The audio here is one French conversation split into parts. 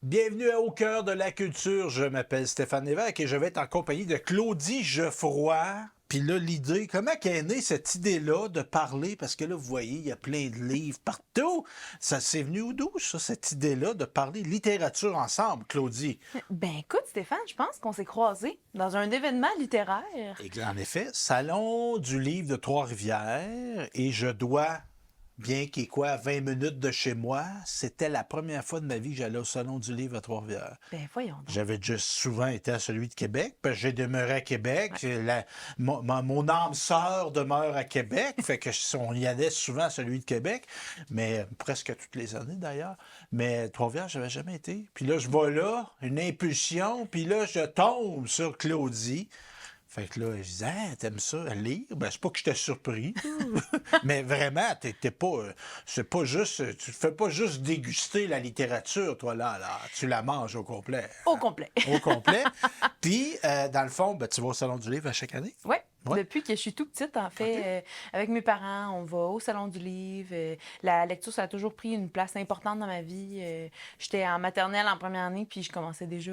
Bienvenue au cœur de la culture. Je m'appelle Stéphane Lévesque et je vais être en compagnie de Claudie Geoffroy. Puis là, l'idée, comment qu'est née cette idée-là de parler? Parce que là, vous voyez, il y a plein de livres partout. Ça s'est venu d'où, ça, cette idée-là de parler littérature ensemble, Claudie? Ben écoute, Stéphane, je pense qu'on s'est croisés dans un événement littéraire. Et en effet, Salon du livre de Trois-Rivières et je dois, bien qu'il y ait quoi, 20 minutes de chez moi, c'était la première fois de ma vie que j'allais au Salon du livre à Trois-Rivières. Ben voyons donc. J'avais déjà souvent été à celui de Québec, parce que j'ai demeuré à Québec. Mon âme sœur demeure à Québec, fait que on y allait souvent à celui de Québec, mais presque toutes les années d'ailleurs. Mais Trois-Rivières, j'avais jamais été. Puis là, je vais là, une impulsion, puis là, je tombe sur Claudie. Fait que là, je disais, ah, t'aimes ça, lire? Ben, c'est pas que j'étais surpris, mais vraiment, t'es pas. C'est pas juste. Tu fais pas juste déguster la littérature, toi, là. Tu la manges au complet. Au complet. Au complet. Puis, dans le fond, ben, tu vas au Salon du livre à chaque année? Ouais. Ouais. Depuis que je suis tout petite, en fait, OK. avec mes parents, on va au Salon du livre. La lecture, ça a toujours pris une place importante dans ma vie. J'étais en maternelle en première année, puis je commençais déjà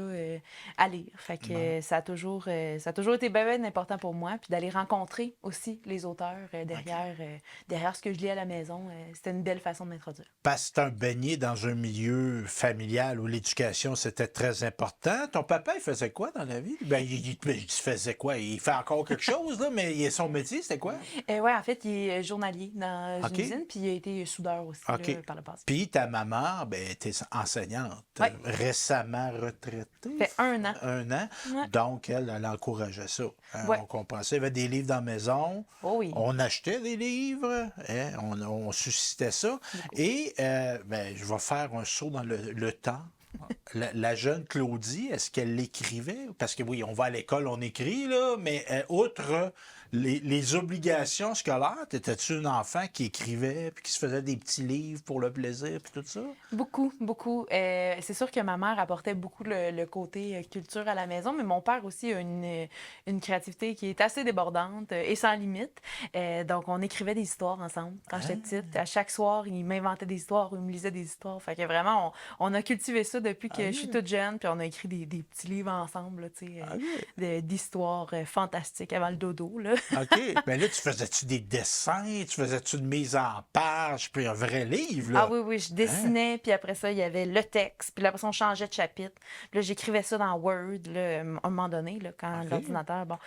à lire. Fait que ça a toujours été bien, bien important pour moi. Puis d'aller rencontrer aussi les auteurs derrière ce que je lis à la maison, c'était une belle façon de m'introduire. Parce que c'est un baigné dans un milieu familial où l'éducation, c'était très important. Ton papa, il faisait quoi dans la vie? Ben, il faisait quoi? Il fait encore quelque chose, là, mais son métier, c'était quoi? Ouais, en fait, il est journalier dans OK. une usine, puis il a été soudeur aussi OK. là, par le passé. Puis ta maman, ben, était enseignante, Ouais. récemment retraitée. Fait 1 an. Un an. Ouais. Donc, elle encourageait ça. Hein. Ouais. On comprend ça. Il y avait des livres dans la maison. Oh oui. On achetait des livres. Hein. On suscitait ça. Et, ben, je vais faire un saut dans le temps. La jeune Claudie, est-ce qu'elle l'écrivait? Parce que oui, on va à l'école, on écrit, là, mais outre les obligations scolaires, étais-tu un enfant qui écrivait, puis qui se faisait des petits livres pour le plaisir, puis tout ça? Beaucoup, beaucoup. C'est sûr que ma mère apportait beaucoup le côté culture à la maison, mais mon père aussi a une créativité qui est assez débordante et sans limite. Donc, on écrivait des histoires ensemble quand j'étais petite. À chaque soir, il m'inventait des histoires ou il me lisait des histoires. Fait que vraiment, on a cultivé ça depuis que je suis toute jeune, puis on a écrit des petits livres ensemble, là, tu sais, d'histoires fantastiques avant le dodo, là. OK. Mais là, tu faisais-tu des dessins? Tu faisais-tu une mise en page, puis un vrai livre, là? Ah oui, oui, je dessinais, puis après ça, il y avait le texte, puis après ça, on changeait de chapitre. Puis là, j'écrivais ça dans Word, là, à un moment donné, là, quand OK. l'ordinateur, bon.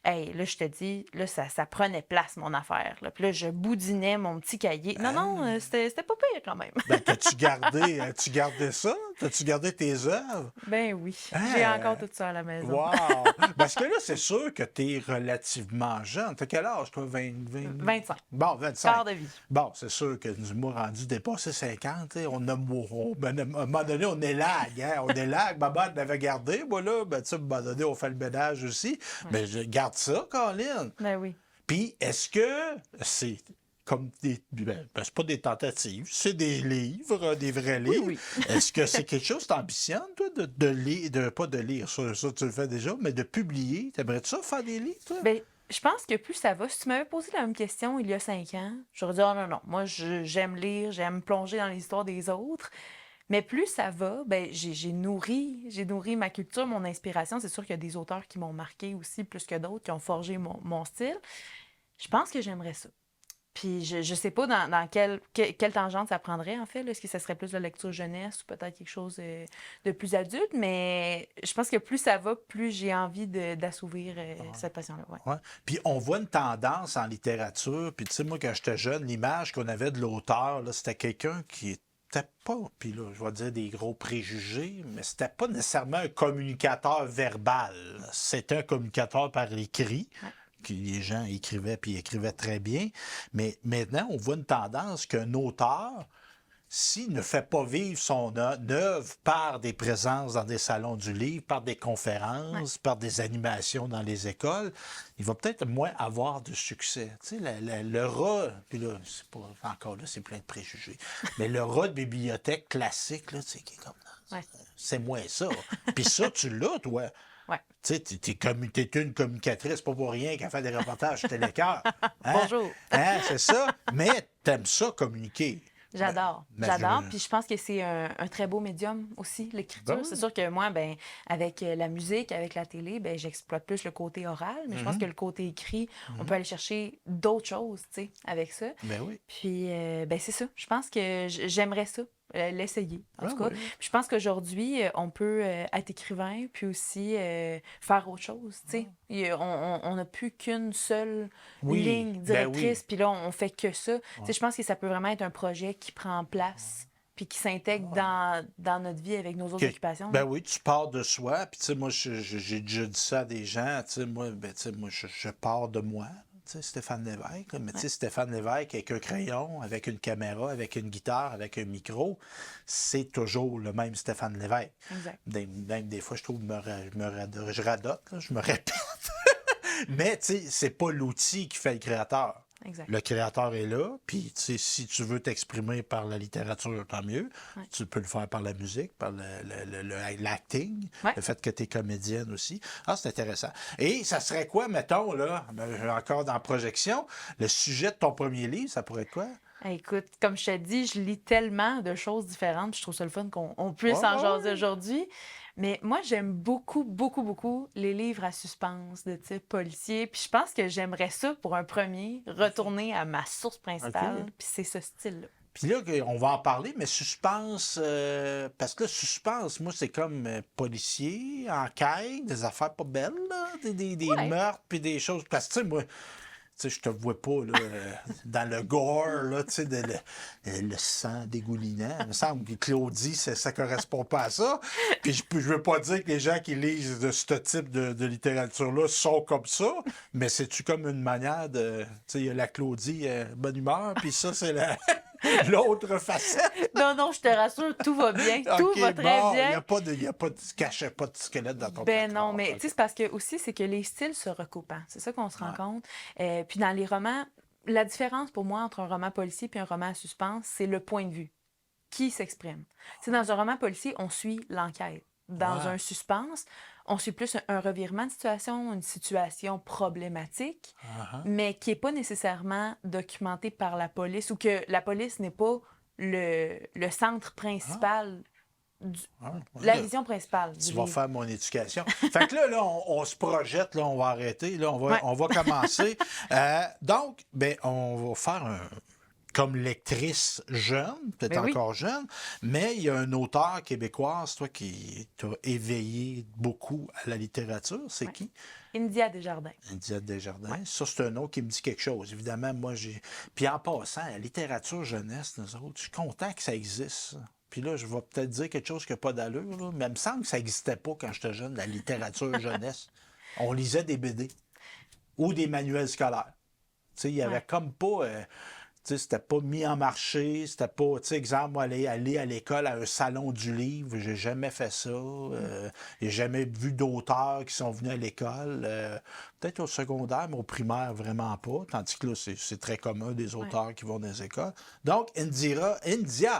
Hey, là, je te dis, là, ça prenait place, mon affaire, là. Puis là, je boudinais mon petit cahier. Non, non, c'était pas pire quand même. Ben, as-tu gardé ça? T'as-tu gardé tes œuvres? Ben oui, j'ai Hein? encore tout ça à la maison. Wow! Parce que là, c'est sûr que tu es relativement jeune. T'as quel âge, toi? 20? 25. Bon, 25. Quart de vie. Bon, c'est sûr que nous avons rendu dépassé 50. Tu sais, ben, à un moment donné, on est lag. Hein? On est lag. Maman l'avait gardé. Moi, là, ben, tu sais, à un moment donné, on fait le ménage aussi. Mais je garde ça, Colin. Ben oui. Puis, est-ce que c'est comme des. Ben, c'est pas des tentatives, c'est des livres, des vrais livres. oui. Est-ce que c'est quelque chose que t'ambitionnes, toi, de lire, pas de lire, ça, tu le fais déjà, mais de publier? T'aimerais-tu ça, faire des livres, toi? Ben, je pense que plus ça va, si tu m'avais posé la même question il y a 5 ans, j'aurais dit, oh non, non, moi, j'aime lire, j'aime plonger dans l'histoire des autres. Mais plus ça va, ben, j'ai nourri ma culture, mon inspiration. C'est sûr qu'il y a des auteurs qui m'ont marqué aussi plus que d'autres, qui ont forgé mon style. Je pense que j'aimerais ça. Puis je sais pas dans quelle tangente ça prendrait, en fait. Là. Est-ce que ça serait plus de la lecture jeunesse ou peut-être quelque chose de plus adulte? Mais je pense que plus ça va, plus j'ai envie d'assouvir cette passion-là. Ouais. Ouais. Puis on voit une tendance en littérature. Puis tu sais, moi, quand j'étais jeune, l'image qu'on avait de l'auteur, là, c'était quelqu'un qui était pas, puis là, je vais dire des gros préjugés, mais c'était pas nécessairement un communicateur verbal. C'était un communicateur par l'écrit. Que les gens écrivaient, puis écrivaient très bien. Mais maintenant, on voit une tendance qu'un auteur, s'il ne fait pas vivre son œuvre par des présences dans des salons du livre, par des conférences, par des animations dans les écoles, il va peut-être moins avoir de succès. Tu sais, le rat, puis là, c'est pas encore là, c'est plein de préjugés, mais le rat de bibliothèque classique, là, tu sais, qui est comme c'est moins ça. Puis ça, tu l'as, toi. Ouais. Tu sais, t'es une communicatrice, pas pour rien qu'à faire des reportages chez Télécœur. Hein? Bonjour. Hein, c'est ça. Mais t'aimes ça communiquer. J'adore. Mais J'adore. Puis je pense que c'est un très beau médium aussi, l'écriture. Ben C'est oui. sûr que moi, ben, avec la musique, avec la télé, ben, j'exploite plus le côté oral, mais je pense que le côté écrit, on peut aller chercher d'autres choses, tu sais, avec ça. Ben oui. Puis, ben, c'est ça. Je pense que j'aimerais ça. L'essayer, en Ben tout cas. oui. Puis je pense qu'aujourd'hui, on peut être écrivain, puis aussi faire autre chose, tu sais. On n'a plus qu'une seule Oui, ligne ben oui. directrice, puis là, on fait que ça. Tu sais, je pense que ça peut vraiment être un projet qui prend place, puis qui s'intègre dans notre vie avec nos autres Que- occupations. Ben oui, tu pars de soi. Puis, tu sais, moi, j'ai déjà dit ça à des gens. Tu sais, moi, ben, tu sais, moi je pars de moi. Tu sais, Stéphane Lévesque. Là. Mais, tu sais, Stéphane Lévesque avec un crayon, avec une caméra, avec une guitare, avec un micro, c'est toujours le même Stéphane Lévesque. Exact. Même des fois, je trouve, je radote, là, je me répète. Mais, tu sais, c'est pas l'outil qui fait le créateur. Exact. Le créateur est là, puis tu sais, si tu veux t'exprimer par la littérature, tant mieux. Ouais. Tu peux le faire par la musique, par l'acting, Ouais. le fait que tu es comédienne aussi. Ah, c'est intéressant. Et ça serait quoi, mettons, là, encore dans la projection, le sujet de ton premier livre, ça pourrait être quoi? Écoute, comme je te dis, je lis tellement de choses différentes, puis je trouve ça le fun qu'on puisse en jaser aujourd'hui. Mais moi, j'aime beaucoup, beaucoup, beaucoup les livres à suspense de type policier. Puis je pense que j'aimerais ça pour un premier, retourner à ma source principale. OK. Puis c'est ce style-là. Puis là, on va en parler, mais suspense, parce que le suspense, moi, c'est comme policier, enquête, des affaires pas belles, là, des Ouais. meurtres, puis des choses. Parce que, tu sais, moi, tu sais, je te vois pas là, dans le gore, là, tu sais, le sang dégoulinant. Il me semble que Claudie, ça correspond pas à ça. Puis je veux pas dire que les gens qui lisent de ce type de littérature-là sont comme ça, mais c'est-tu comme une manière de... Tu sais, il y a la Claudie bonne humeur, puis ça, c'est l'autre facette. Non, je te rassure, tout va bien. Tout OK, va très bon, il bien. n'y a pas de cachet, pas de squelette dans ton Ben placard. non, mais tu sais, c'est parce que aussi, c'est que les styles se recoupent. Hein. C'est ça qu'on se rend compte. Puis dans les romans, la différence pour moi entre un roman policier et un roman à suspense, c'est le point de vue. Qui s'exprime. Tu sais, dans un roman policier, on suit l'enquête. Dans Ouais. un suspense, on suit plus un revirement de situation, une situation problématique, mais qui n'est pas nécessairement documentée par la police ou que la police n'est pas le centre principal, la vision principale du Tu vas livre. faire mon éducation. Fait que là on se projette, là, on va arrêter, là, Ouais. on va commencer. Donc, ben, on va faire comme lectrice jeune, peut-être Ben oui. encore jeune, mais il y a un auteur québécoise, toi, qui t'a éveillé beaucoup à la littérature. C'est Ouais. qui? India Desjardins. Indiette Desjardins. Ça, c'est un nom qui me dit quelque chose. Évidemment, moi, j'ai... Puis en passant, la littérature jeunesse, nous autres, je suis content que ça existe, ça. Puis là, je vais peut-être dire quelque chose qui n'a pas d'allure, là, mais il me semble que ça n'existait pas quand j'étais jeune, la littérature jeunesse. On lisait des BD ou des manuels scolaires. Tu sais, il n'y avait Ouais. comme pas... tu sais, c'était pas mis en marché, c'était pas, tu sais, exemple, moi, aller à l'école à un salon du livre, j'ai jamais fait ça. J'ai jamais vu d'auteurs qui sont venus à l'école. Peut-être au secondaire, mais au primaire, vraiment pas. Tandis que là, c'est très commun des auteurs qui vont dans les écoles. Donc, India,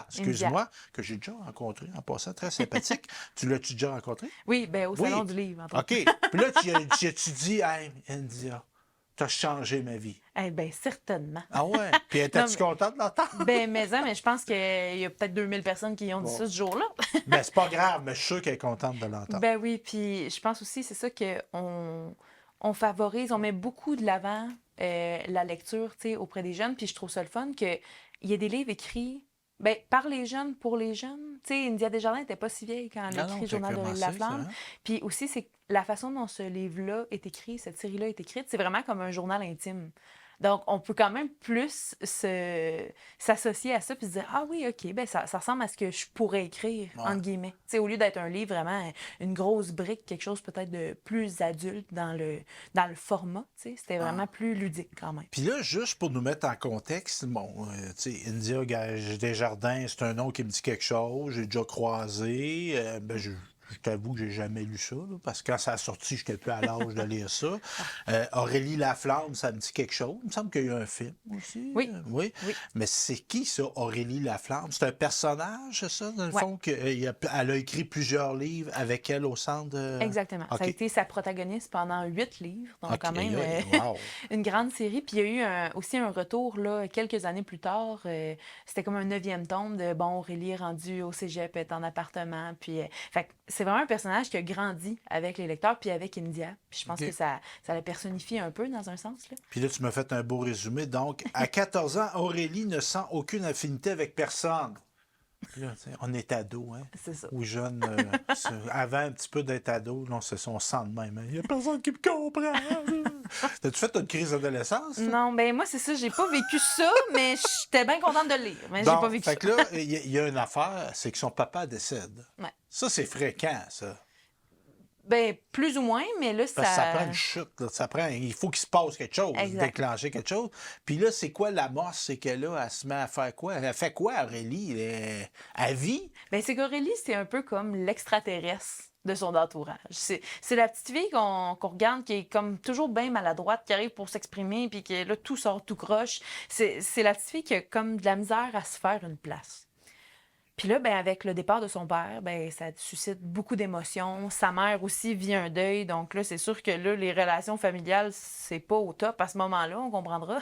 excuse-moi, que j'ai déjà rencontré en passant, très sympathique. Tu l'as-tu déjà rencontré? Oui, ben au Oui. Salon du livre, entre autres. OK. Puis là, tu dis, hey, India, t'as changé ma vie. Eh bien, certainement. Ah ouais? Puis Non, étais-tu mais- contente de l'entendre? mais je pense qu'il y a peut-être 2000 personnes qui ont dit ça ce jour-là. Mais c'est pas grave, mais je suis sûr qu'elle est contente de l'entendre. Ben oui, puis je pense aussi, c'est ça on favorise, on met beaucoup de l'avant la lecture, tu sais, auprès des jeunes, puis je trouve ça le fun qu'il y ait des livres écrits ben, par les jeunes, pour les jeunes. Tu sais, India Desjardins n'était pas si vieille quand elle a Non, écrit non, Journal de t'as l'île de commencé, la Flamme. ça, hein? Puis aussi, c'est la façon dont ce livre-là est écrit, cette série-là est écrite, c'est vraiment comme un journal intime. Donc, on peut quand même plus s'associer à ça puis se dire, ah oui, OK, ben ça ressemble à ce que je pourrais écrire, Ouais. entre guillemets. Tu sais, au lieu d'être un livre vraiment, une grosse brique, quelque chose peut-être de plus adulte dans le format, tu sais, c'était vraiment plus ludique quand même. Puis là, juste pour nous mettre en contexte, bon, tu sais, India Desjardins, c'est un nom qui me dit quelque chose, j'ai déjà croisé, ben, je je t'avoue que j'ai jamais lu ça, là, parce que quand ça a sorti, je n'étais plus à l'âge de lire ça. Aurélie Laflamme, ça me dit quelque chose. Il me semble qu'il y a eu un film aussi. Oui, Oui. oui, Mais c'est qui, ça, Aurélie Laflamme? C'est un personnage, c'est ça, dans le ouais, fond, elle a écrit plusieurs livres avec elle au centre de... exactement. Ça a OK. été sa protagoniste pendant 8 livres, donc OK. quand même Wow. une grande série. Puis il y a eu aussi un retour là, quelques années plus tard. C'était comme un 9e tome de bon, Aurélie est rendue au cégep, elle est en appartement. Puis, fait que c'est vraiment un personnage qui a grandi avec les lecteurs puis avec India. Puis je pense OK. que ça la personnifie un peu dans un sens. Là. Puis là, tu m'as fait un beau résumé. Donc, à 14 ans, Aurélie ne sent aucune affinité avec personne. Puis là, tu sais, on est ado, hein? C'est ça. Ou jeune, avant un petit peu d'être ado, là, on sent de même. Hein. Il n'y a personne qui me comprend. T'as-tu fait une crise d'adolescence? Toi? Non, ben moi, c'est ça, j'ai pas vécu ça, mais j'étais bien contente de le lire. Mais j'ai Bon, pas vécu fait ça. que là, il y a une affaire, c'est que son papa décède. Ouais. Ça, c'est fréquent, ça. Ben, plus ou moins, mais là, Parce que ça prend ça. une chute, là. Il faut qu'il se passe quelque chose, Exact. déclencher quelque chose. Puis là, c'est quoi l'amorce? C'est que là, elle se met à faire quoi? Elle fait quoi, Aurélie? Elle vit? Ben, c'est qu'Aurélie, c'est un peu comme l'extraterrestre de son entourage. C'est la petite fille qu'on regarde qui est comme toujours bien maladroite, qui arrive pour s'exprimer, puis que là, tout sort tout croche. C'est la petite fille qui a comme de la misère à se faire une place. Puis là, ben, avec le départ de son père, ben, ça suscite beaucoup d'émotions. Sa mère aussi vit un deuil. Donc là, c'est sûr que là, les relations familiales, c'est pas au top à ce moment-là, on comprendra.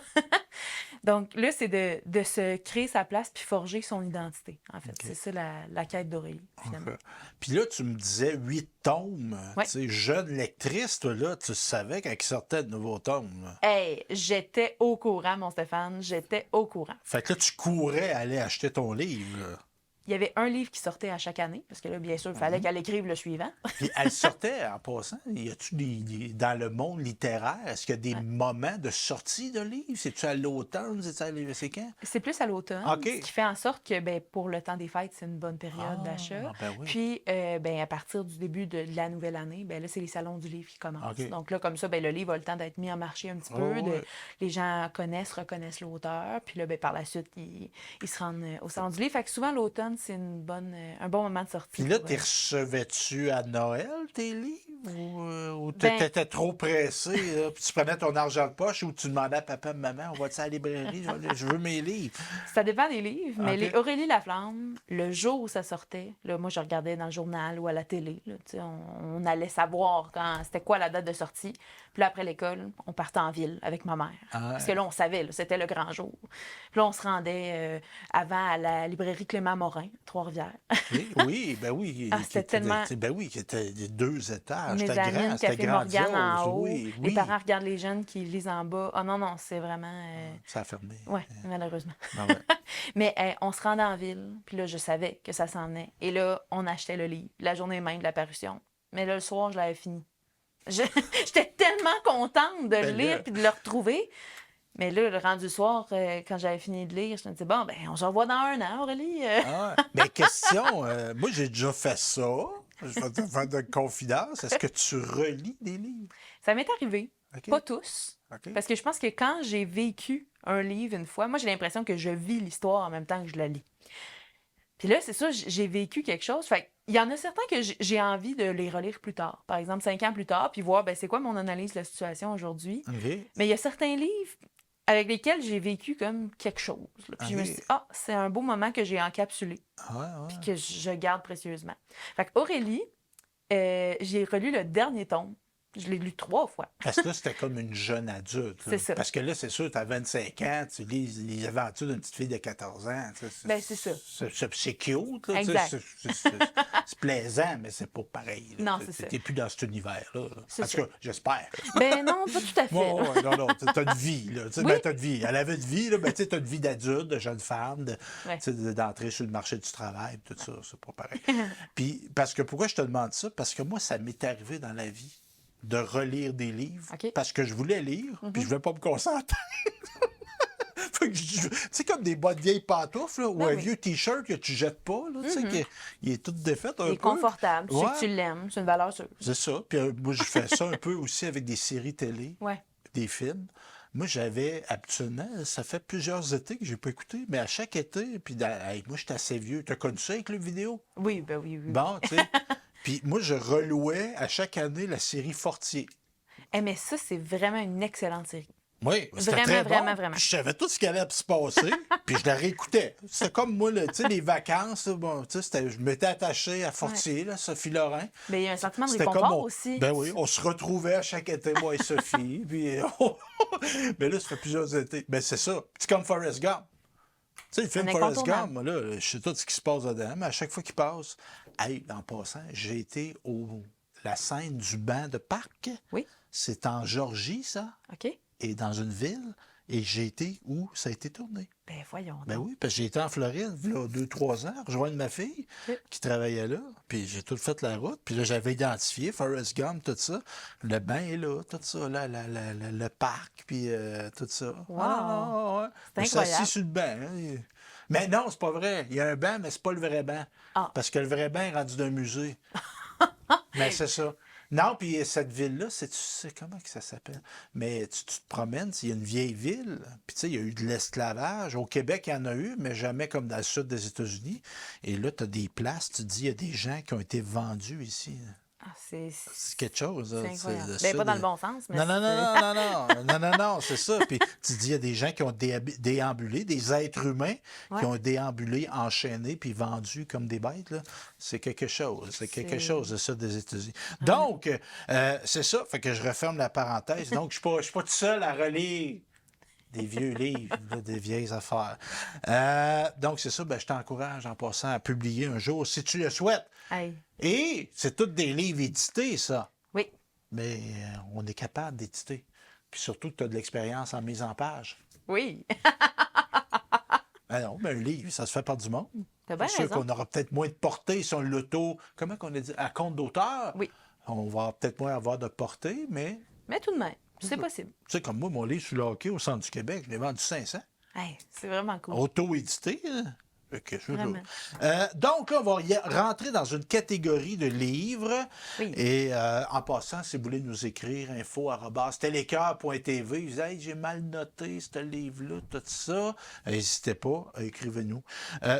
Donc là, c'est de se créer sa place puis forger son identité, en fait. OK. C'est ça la quête d'Aurélie, finalement. OK. Puis là, tu me disais 8 tomes. Ouais. Tu sais, jeune lectrice, toi, là, tu savais quand il sortait de nouveaux tomes. Là. Hey, j'étais au courant, mon Stéphane. J'étais au courant. Fait que là, tu courais aller acheter ton livre. Là. Il y avait un livre qui sortait à chaque année, parce que là, bien sûr, il fallait qu'elle écrive le suivant. Puis elle sortait, en passant, y a-tu dans le monde littéraire, est-ce qu'il y a des Ouais. moments de sortie de livres? C'est-tu à l'automne? C'est quand? C'est plus à l'automne, OK. ce qui fait en sorte que ben, pour le temps des fêtes, c'est une bonne période Ah, d'achat. ben oui. Puis, ben, à partir du début de la nouvelle année, ben, là, c'est les salons du livre qui commencent. OK. Donc là, comme ça, ben, le livre a le temps d'être mis en marché un petit peu. Oh, ouais. Les gens reconnaissent l'auteur. Puis là, ben, par la suite, ils se rendent au salon du livre. Fait que souvent, l'automne, c'est un bon moment de sortie. Puis là, pour, t'es recevais-tu à Noël tes livres? Ou Ben- t'étais trop pressé, là, puis tu prenais ton argent de poche ou tu demandais à papa et maman, on va-tu à la librairie, je veux mes livres. Ça dépend des livres, mais OK. les Aurélie Laflamme, le jour où ça sortait, là, moi, je regardais dans le journal ou à la télé. Là, tu sais, on allait savoir quand c'était quoi la date de sortie. Puis là, après l'école, on partait en ville avec ma mère. Ah, Parce que là, on savait, là, c'était le grand jour. Puis là, on se rendait avant à la librairie Clément Morin, Trois-Rivières. oui, ben oui. Ah, qui c'était était- tellement- Ben oui, qui était 2 étages. Mes C'était amis, grand, le c'était Café Morgane en grandiose. haut. Oui, Les oui. parents regardent les jeunes qui lisent en bas. Ah non, non, c'est vraiment... Ça a fermé. Ouais, malheureusement. Ah ouais. Mais on se rendait en ville, puis là, je savais que ça s'en venait. Et là, on achetait le livre, la journée même de la parution. Mais là, le soir, je l'avais fini. J'étais tellement contente de le Ben là- lire puis de le retrouver. Mais là, le rendu soir, quand j'avais fini de lire, je me disais, bon, ben, on se revoit dans 1 an, Aurélie. Ah ouais. Mais question, moi j'ai déjà fait ça. Je vais te faire de confidence. Est-ce que tu relis des livres? Ça m'est arrivé. OK. Pas tous. OK. Parce que je pense que quand j'ai vécu un livre une fois, moi, j'ai l'impression que je vis l'histoire en même temps que je la lis. Puis là, c'est ça, j'ai vécu quelque chose. Fait il y en a certains que j'ai envie de les relire plus tard. Par exemple, 5 ans plus tard, puis voir, ben, c'est quoi mon analyse de la situation aujourd'hui. OK. Mais il y a certains livres avec lesquels j'ai vécu comme quelque chose. Là. Puis je me Ok. suis dit, ah, c'est un beau moment que j'ai encapsulé, Ouais, ouais. puis que je garde précieusement. Fait que Aurélie, j'ai relu le dernier tome. Je l'ai lu 3 fois. Parce que là, c'était comme une jeune adulte. là. C'est ça. Parce que là, c'est sûr, tu as 25 ans, tu lis les aventures d'une petite fille de 14 ans. tu sais, Ben, c'est ça. C'est cute, là, tu sais, Exact. c'est plaisant, mais c'est pas pareil. là. Non, c'est ça. T'es plus dans cet univers-là. C'est En tout ça. cas, j'espère. Ben non, pas tout à fait. Bon, là. ouais, non, non, t'as une vie, là. Tu sais, Oui. ben, t'as une vie. Elle avait une vie, là, ben, tu sais, t'as une vie d'adulte, de jeune femme, Ouais. tu sais, d'entrer sur le marché du travail, tout ça, c'est pas pareil. Puis, parce que pourquoi je te demande ça? Parce que moi, ça m'est arrivé dans la vie de relire des livres, OK. Mm-hmm. parce que je voulais lire, puis je voulais pas me concentrer. Fait que c'est comme des bonnes vieilles pantoufles, là, ou Ben un oui. Mm-hmm. vieux T-shirt que tu jettes pas, là, tu sais, il est tout défait un Il peu. est confortable. Tu sais Ouais. que tu l'aimes. C'est une valeur sûre. C'est ça. Puis moi, je fais ça un peu aussi avec des séries télé, Ouais. des films. Moi, j'avais habituellement, ça fait plusieurs étés que j'ai pas écouté, mais à chaque été, puis hey, moi, j'étais assez vieux. T'as connu ça avec le vidéo? Oui, ben oui, oui. Bon, tu sais. Puis moi, je relouais à chaque année la série Fortier. Mais ça, c'est vraiment une excellente série. Oui, c'était Vraiment, très vraiment, bon. vraiment. Puis je savais tout ce qui allait se passer, puis je la réécoutais. C'était comme moi, là, tu sais, les vacances, là, bon, tu sais, je m'étais attaché à Fortier, là, Sophie Lorrain. Mais il y a un sentiment de C'était réconfort comme aussi. Ben oui, on se retrouvait à chaque été, moi et Sophie. Puis, mais là, ça fait plusieurs étés. Ben c'est ça. C'est comme Forrest Gump. Tu sais, le film Un Forrest incontournable. Gump, moi, là, je sais tout ce qui se passe dedans, mais à chaque fois qu'il passe, hey, en passant, j'ai été la scène du banc de parc. Oui, C'est en Georgie, ça, OK. et dans une ville. Et j'ai été où ça a été tourné. Ben voyons Ben donc. oui, parce que j'ai été en Floride, là, 2-3 ans, rejoindre ma fille OK. qui travaillait là. Puis j'ai tout fait la route. Puis là, j'avais identifié Forrest Gump, tout ça. Le bain est là, tout ça, là, le parc, puis tout ça. Wow. Ah, ouais. C'est Je suis assis incroyable. sur le banc. Hein. Mais non, c'est pas vrai. Il y a un banc, mais c'est pas le vrai banc. Ah. Parce que le vrai banc est rendu d'un musée. Mais c'est ça. Non, puis cette ville-là, tu sais comment que ça s'appelle? Mais tu te promènes, il y a une vieille ville, puis tu sais, il y a eu de l'esclavage. Au Québec, il y en a eu, mais jamais comme dans le sud des États-Unis. Et là, tu as des places, tu te dis, il y a des gens qui ont été vendus ici. Ah, C'est quelque chose. c'est Là, incroyable. le Ben, sud pas dans est- le bon sens, mais Non, non, non, c'est... non, non, non, non, non, non, c'est ça. Puis tu te dis, il y a des gens qui ont déambulé, des êtres humains Ouais. qui ont déambulé, enchaînés, puis vendus comme des bêtes. Là. C'est quelque chose. C'est quelque C'est- chose de ça des États-Unis. Donc, c'est ça. Fait que je referme la parenthèse. Donc, je suis pas tout seul à relire des vieux livres, là, des vieilles affaires. Donc, c'est ça. Ben, je t'encourage en passant à publier un jour, si tu le souhaites. Hey. Et c'est tous des livres édités, ça. Oui, Mais on est capable d'éditer. Puis surtout que tu as de l'expérience en mise en page. oui. Ah non, mais un livre, ça se fait par du monde. T'as bien C'est sûr raison. qu'on aura peut-être moins de portée si on comment qu'on a dit, à compte d'auteur. Oui. On va peut-être moins avoir de portée, mais Mais tout de même, c'est possible. tu sais, comme moi, mon livre sur le hockey au centre du Québec, je l'ai vendu 500. Hey, c'est vraiment cool. Auto-édité. Hein? Fait que je veux Vraiment. dire. Donc là, on va rentrer dans une catégorie de livres. Oui. Et en passant, si vous voulez nous écrire, info@telecoeur.tv, vous dites, hey, j'ai mal noté ce livre-là, tout ça. N'hésitez pas, écrivez-nous.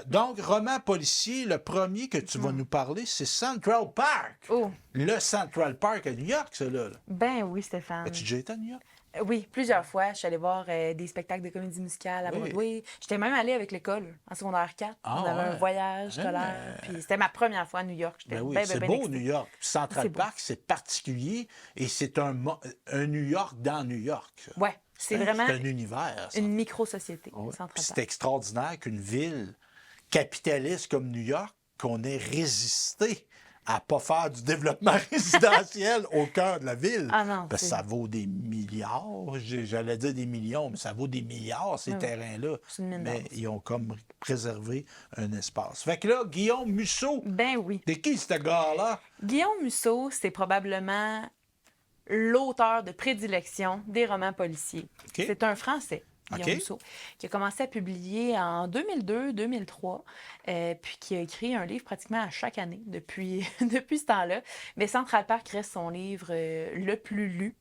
Donc, roman policier, le premier que tu vas nous parler, c'est Central Park. Oh, Le Central Park à New York, celui-là. Là. ben oui, Stéphane. As-tu déjà été à New York? Oui, plusieurs fois. Je suis allée voir des spectacles de comédie musicale à Oui. Broadway. J'étais même allée avec l'école en secondaire 4. Ah, On avait un ouais. voyage scolaire. Puis c'était ma première fois à New York. J'étais Ben oui, bien, c'est bien, beau, excitée. New York. Puis Central C'est beau. Park, c'est particulier et c'est un New York dans New York. Ça. Ouais, c'est vraiment C'est un univers. Ça. une micro-société, Ouais. Central Puis c'est Park. extraordinaire qu'une ville capitaliste comme New York, qu'on ait résisté à ne pas faire du développement résidentiel au cœur de la ville. Ah non, Parce que c'est- ça vaut des milliards. J'allais dire des millions, mais ça vaut des milliards, ces Ouais, ouais. terrains-là. C'est une mine Mais d'or. ils ont comme préservé un espace. Fait que là, Guillaume Musso, Ben oui. c'est qui ce gars-là? Guillaume Musso, c'est probablement l'auteur de prédilection des romans policiers. OK. C'est un Français, Guillaume OK. Musso, qui a commencé à publier en 2002-2003, puis qui a écrit un livre pratiquement à chaque année depuis, depuis ce temps-là. Mais Central Park reste son livre le plus lu.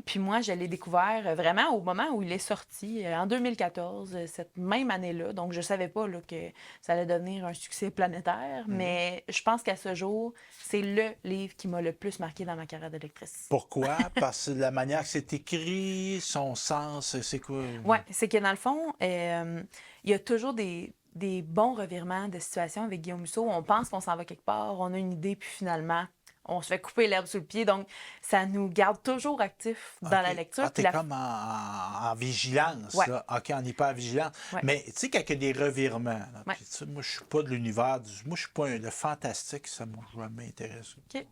Puis moi, je l'ai découvert vraiment au moment où il est sorti, en 2014, cette même année-là. Donc, je ne savais pas là, que ça allait devenir un succès planétaire, mais je pense qu'à ce jour, c'est le livre qui m'a le plus marqué dans ma carrière de lectrice. Pourquoi? Parce que la manière que c'est écrit, son sens, c'est quoi? Oui, c'est que dans le fond, il y a toujours des bons revirements de situation avec Guillaume Musso. On pense qu'on s'en va quelque part, on a une idée, puis finalement, on se fait couper l'herbe sous le pied. Donc, ça nous garde toujours actifs dans la OK. lecture. Ah, puis t'es la- comme en vigilance, Ouais. là. OK, en hyper-vigilance. Ouais. Mais tu sais, quand il y a des revirements, là, Ouais. puis, tu sais, moi, je suis pas de l'univers Moi, je suis pas le fantastique, ça m'a jamais intéressé. OK.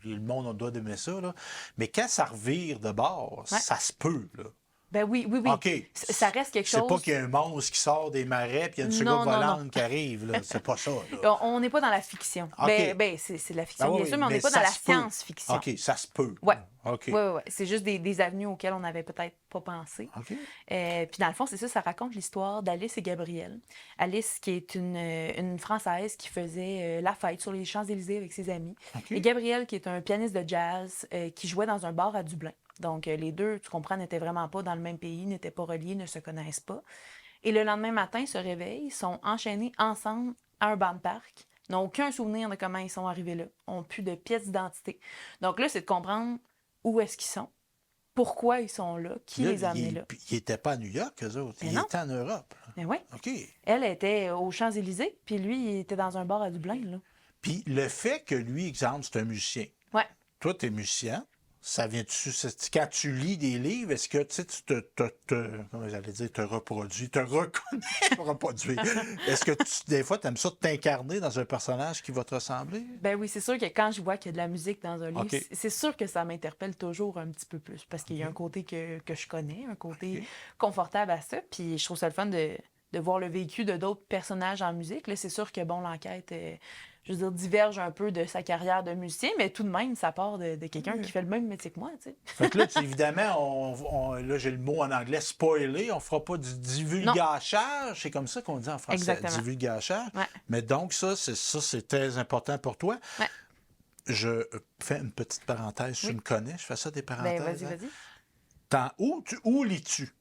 Le monde, on doit aimer ça, là. Mais quand ça revire de bord, Ouais. ça se peut, là. Ben oui, oui, oui. OK. Ça reste quelque C'est chose... pas qu'il y a un monstre qui sort des marais puis il y a une Non, soucoupe non, non. volante qui arrive, là. C'est pas ça, là. On n'est pas dans la fiction. OK. Ben, c'est de la fiction, Ah bien oui, sûr, mais on mais n'est pas ça dans la se peut. science-fiction. OK, ça se peut. Ouais. OK. Oui, oui, oui. C'est juste des avenues auxquelles on n'avait peut-être pas pensé. OK. Puis dans le fond, c'est ça raconte l'histoire d'Alice et Gabrielle. Alice, qui est une Française qui faisait la fête sur les Champs-Élysées avec ses amis. OK. Et Gabrielle, qui est un pianiste de jazz qui jouait dans un bar à Dublin. Donc, les deux, tu comprends, n'étaient vraiment pas dans le même pays, n'étaient pas reliés, ne se connaissent pas. Et le lendemain matin, ils se réveillent, sont enchaînés ensemble à un banc de parc n'ont aucun souvenir de comment ils sont arrivés là, n'ont plus de pièce d'identité. Donc là, c'est de comprendre où est-ce qu'ils sont, pourquoi ils sont là, qui Là, les a amenés là. ils n'étaient pas à New York, eux autres. Mais Ils non. étaient en Europe. Mais oui. OK. Elle était aux Champs-Élysées, puis lui, il était dans un bar à Dublin, là. Puis le fait que lui, exemple, c'est un musicien. Ouais. Toi, tu es musicien. Ça vient-tu. Quand tu lis des livres, est-ce que tu sais, tu comment j'allais dire, te reproduis, te reconnais, reproduire. Est-ce que des fois, tu aimes ça t'incarner dans un personnage qui va te ressembler? Ben oui, c'est sûr que quand je vois qu'il y a de la musique dans un livre, OK. c'est sûr que ça m'interpelle toujours un petit peu plus, parce qu'il y a un côté que je connais, un côté OK. confortable à ça, puis je trouve ça le fun de voir le vécu de d'autres personnages en musique. Là, c'est sûr que, bon, l'enquête, je veux dire, diverge un peu de sa carrière de musicien, mais tout de même, ça part de quelqu'un qui fait le même métier que moi, tu sais. Fait que là, évidemment, là, j'ai le mot en anglais spoiler. On fera pas du divulgachage. C'est comme ça qu'on dit en français. Exactement. Divulgachage. Ouais. Mais donc, ça, c'est très important pour toi. Ouais. Je fais une petite parenthèse. Oui. Tu me connais, je fais ça des parenthèses. Ben, vas-y, hein? vas-y. Où lis-tu?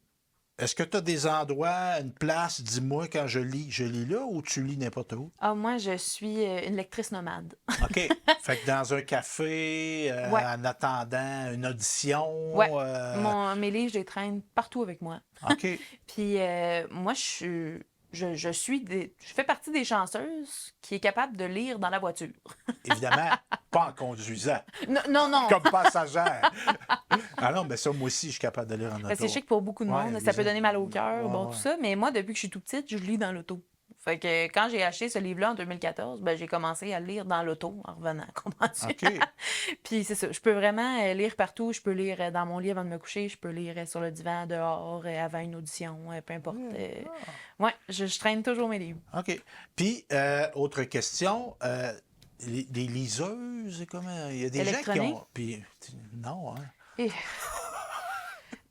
Est-ce que tu as des endroits, une place, dis-moi, quand je lis là ou tu lis n'importe où? Ah, moi, je suis une lectrice nomade. OK. Fait que dans un café, Ouais. en attendant une audition. Ouais. Mes livres, je les traîne partout avec moi. OK. Puis moi, je fais partie des chanceuses qui est capable de lire dans la voiture. Évidemment, pas en conduisant. Non. Comme passagère. Ah non, mais ça, moi aussi, je suis capable de lire en auto. Parce que je sais que pour beaucoup de Ouais, monde, les ça peut gens- donner mal au cœur, Ouais, bon, ouais. tout ça. Mais moi, depuis que je suis tout petite, je lis dans l'auto. Fait que quand j'ai acheté ce livre-là en 2014, ben, j'ai commencé à le lire dans l'auto en revenant, comprends-tu? OK. Puis c'est ça, je peux vraiment lire partout. Je peux lire dans mon lit avant de me coucher, je peux lire sur le divan, dehors, avant une audition, peu importe. Ouais, je traîne toujours mes livres. OK. Puis, autre question. Les liseuses, comment? Il y a des gens qui Électroniques? ont. Puis, non, hein? Et-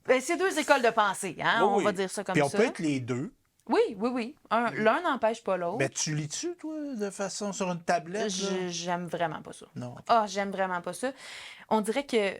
Ben, c'est deux écoles de pensée, hein? Oui, On oui. va dire ça comme Puis on ça. peut être les deux. Oui. L'un n'empêche pas l'autre. Mais tu lis-tu, toi, de façon sur une tablette? là? J'aime vraiment pas ça. Non. Ah, j'aime vraiment pas ça. On dirait que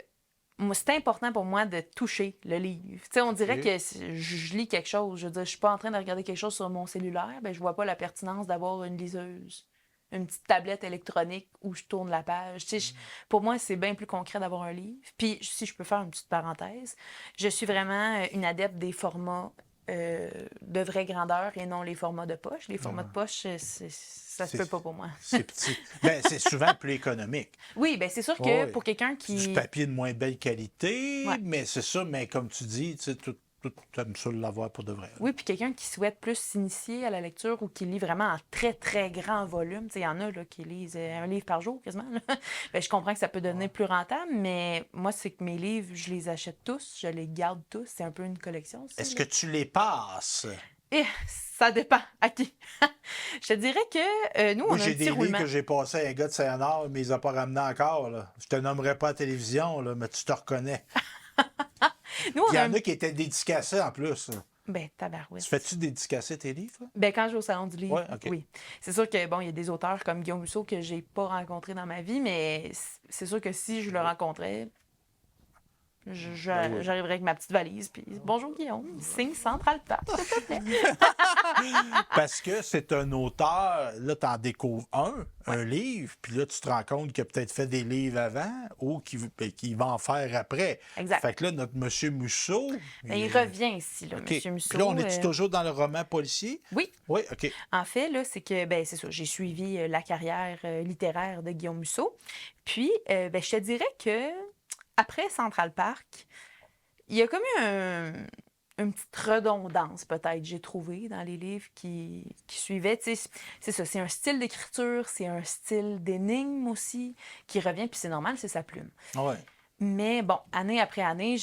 moi, c'est important pour moi de toucher le livre. Tu sais, on dirait Ok. que si je lis quelque chose, je veux dire, je suis pas en train de regarder quelque chose sur mon cellulaire, ben je vois pas la pertinence d'avoir une liseuse, une petite tablette électronique où je tourne la page. Tu sais, pour moi, c'est bien plus concret d'avoir un livre. Puis, si je peux faire une petite parenthèse, je suis vraiment une adepte des formats de vraie grandeur et non les formats de poche. Les formats de poche, ça se peut pas pour moi. C'est petit. Ben, c'est souvent plus économique. Oui, ben c'est sûr que Ouais. pour quelqu'un C'est qui... du papier de moins belle qualité, Ouais. mais c'est ça, mais comme tu dis, tu sais, tout aimes ça l'avoir pour de vrai. Oui, puis quelqu'un qui souhaite plus s'initier à la lecture ou qui lit vraiment en très, très grand volume. Tu sais, il y en a là, qui lisent un livre par jour quasiment. Là. Ben, je comprends que ça peut devenir plus rentable, mais moi, c'est que mes livres, je les achète tous, je les garde tous. C'est un peu une collection aussi. Est-ce là. que tu les passes? Eh, ça dépend à qui. Je te dirais que nous, Moi, on a un j'ai petit des livres roulement. que j'ai passés à un gars de Saint-Honor, mais il les a pas ramenés encore. Là. Je te nommerai pas à la télévision, là, mais tu te reconnais. Nous, on Il y a en un... a qui étaient dédicacés en plus. Là. Ben, tabarouette. Tu fais-tu dédicacer tes livres? Là? Ben, quand je vais au Salon du Livre, Ouais, ok. oui. C'est sûr que, bon, il y a des auteurs comme Guillaume Musso que j'ai pas rencontrés dans ma vie, mais c'est sûr que si je le rencontrais, Ben oui. j'arriverais avec ma petite valise, puis bonjour Guillaume, signe Central Park, s'il te plaît. Parce que c'est un auteur, là, tu en découvres un livre, puis là, tu te rends compte qu'il a peut-être fait des livres avant ou qu'il va en faire après. Exact. Fait que là, notre monsieur Musso. Ben, il revient ici, là, OK. M. Musso. Puis là, on est toujours dans le roman policier? Oui. Oui, OK. En fait, là, c'est que, ben, c'est ça, j'ai suivi la carrière littéraire de Guillaume Musso. Puis, ben, je te dirais que après Central Park, il y a comme eu une petite redondance, peut-être, j'ai trouvé dans les livres qui suivaient. Tu sais, c'est ça, c'est un style d'écriture, c'est un style d'énigme aussi qui revient, puis c'est normal, c'est sa plume. Ouais. Mais bon, année après année,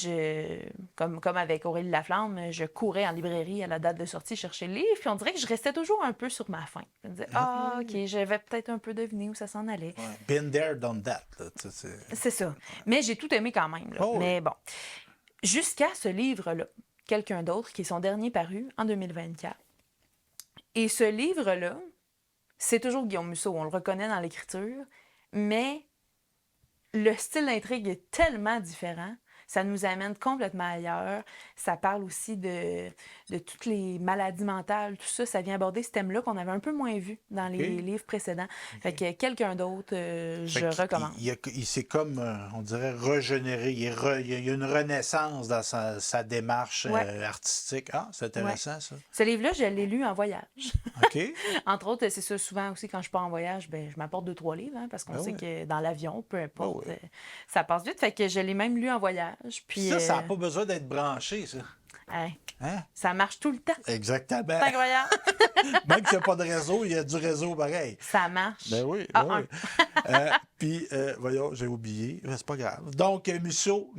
comme avec Aurélie Laflamme, je courais en librairie à la date de sortie chercher le livre, puis on dirait que je restais toujours un peu sur ma faim. Je me disais, ah, OK, j'avais peut-être un peu deviné où ça s'en allait. Ouais. Been there, done that. Là. C'est ça. Mais j'ai tout aimé quand même. Là. Oh oui. Mais bon, jusqu'à ce livre-là, Quelqu'un d'autre, qui est son dernier paru en 2024. Et ce livre-là, c'est toujours Guillaume Musso, on le reconnaît dans l'écriture, mais le style d'intrigue est tellement différent. ça nous amène complètement ailleurs. Ça parle aussi de toutes les maladies mentales, tout ça. Ça vient aborder ce thème-là qu'on avait un peu moins vu dans les OK. livres précédents. Fait OK. que quelqu'un d'autre, Fait je qu'il recommande. il s'est comme, on dirait, régénéré. Il y a une renaissance dans sa démarche Ouais, artistique. Ah, c'est ouais. intéressant, ça. Ce livre-là, je l'ai lu en voyage. OK. Entre autres, c'est ça, souvent aussi, quand je pars en voyage, ben, je m'apporte 2, 3 livres, hein, parce qu'on Ben sait oui. que dans l'avion, peu Ben importe, oui. ça passe vite. Fait que je l'ai même lu en voyage. Puis Puis, ça n'a pas besoin d'être branché, ça. hey, Hein? ça marche tout le temps. Exactement. C'est incroyable. Même s'il n'y a pas de réseau, il y a du réseau pareil. Ça marche. Ben oui, Ah, ben oui. Puis, voyons, j'ai oublié, mais c'est pas grave. Donc, Musso,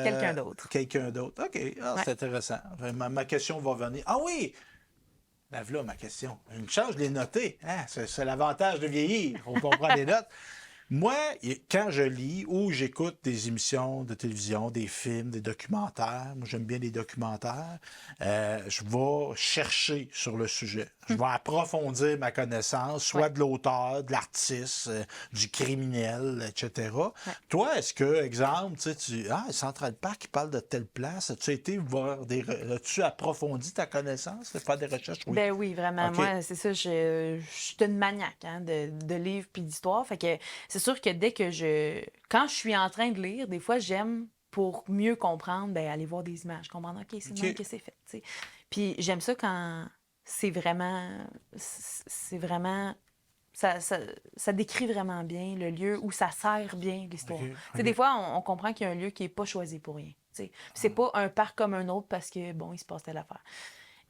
quelqu'un d'autre. quelqu'un d'autre. OK, ah, Ouais. c'est intéressant. Ma question va venir. Ah oui! Ben voilà ma question. Une chance, je l'ai notée. Hein? C'est l'avantage de vieillir. On prend des notes. Moi, quand je lis ou j'écoute des émissions de télévision, des films, des documentaires, moi j'aime bien les documentaires, je vais chercher sur le sujet. Je vais approfondir ma connaissance, soit Ouais. de l'auteur, de l'artiste, du criminel, etc. Ouais. Toi, est-ce que, exemple, Central Park, il parle de telle place, as-tu été voir as-tu approfondi ta connaissance, faire des recherches? Oui. Ben oui, vraiment. OK. Moi, c'est ça, je suis une maniaque, hein, de livres puis d'histoires. Fait que c'est sûr que quand je suis en train de lire, des fois, j'aime, pour mieux comprendre, ben, aller voir des images, comprendre, OK, c'est le même OK. que c'est fait, tu sais. Puis j'aime ça quand c'est vraiment, ça décrit vraiment bien le lieu où ça sert bien l'histoire. OK. Tu sais, OK. des fois, on comprend qu'il y a un lieu qui n'est pas choisi pour rien, tu sais. Puis c'est pas un parc comme un autre parce que, bon, il se passe telle affaire.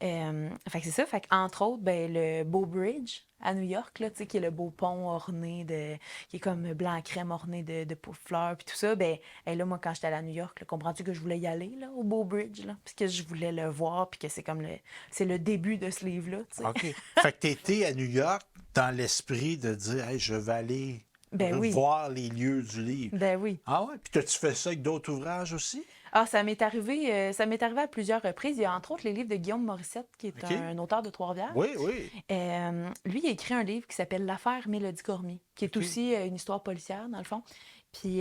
Fait que c'est ça. Fait entre autres, ben, le Bow Bridge à New York, là, tu sais, qui est le beau pont orné qui est comme blanc crème orné de fleurs, puis tout ça, ben, là, moi, quand j'étais allée à New York, là, comprends-tu que je voulais y aller, là, au Bow Bridge, là, parce que je voulais le voir, puis que c'est le début de ce livre-là, tu sais. OK. Fait que tu étais à New York dans l'esprit de dire, hey, je vais aller Ben oui, voir les lieux du livre. ben oui. Ah ouais? Puis as-tu fait ça avec d'autres ouvrages aussi? Ah, ça m'est arrivé à plusieurs reprises. Il y a entre autres les livres de Guillaume Morissette, qui est OK. un auteur de Trois-Rivières. Oui, oui. Lui, il a écrit un livre qui s'appelle L'affaire Mélodie Cormier, qui est OK. aussi une histoire policière, dans le fond. Puis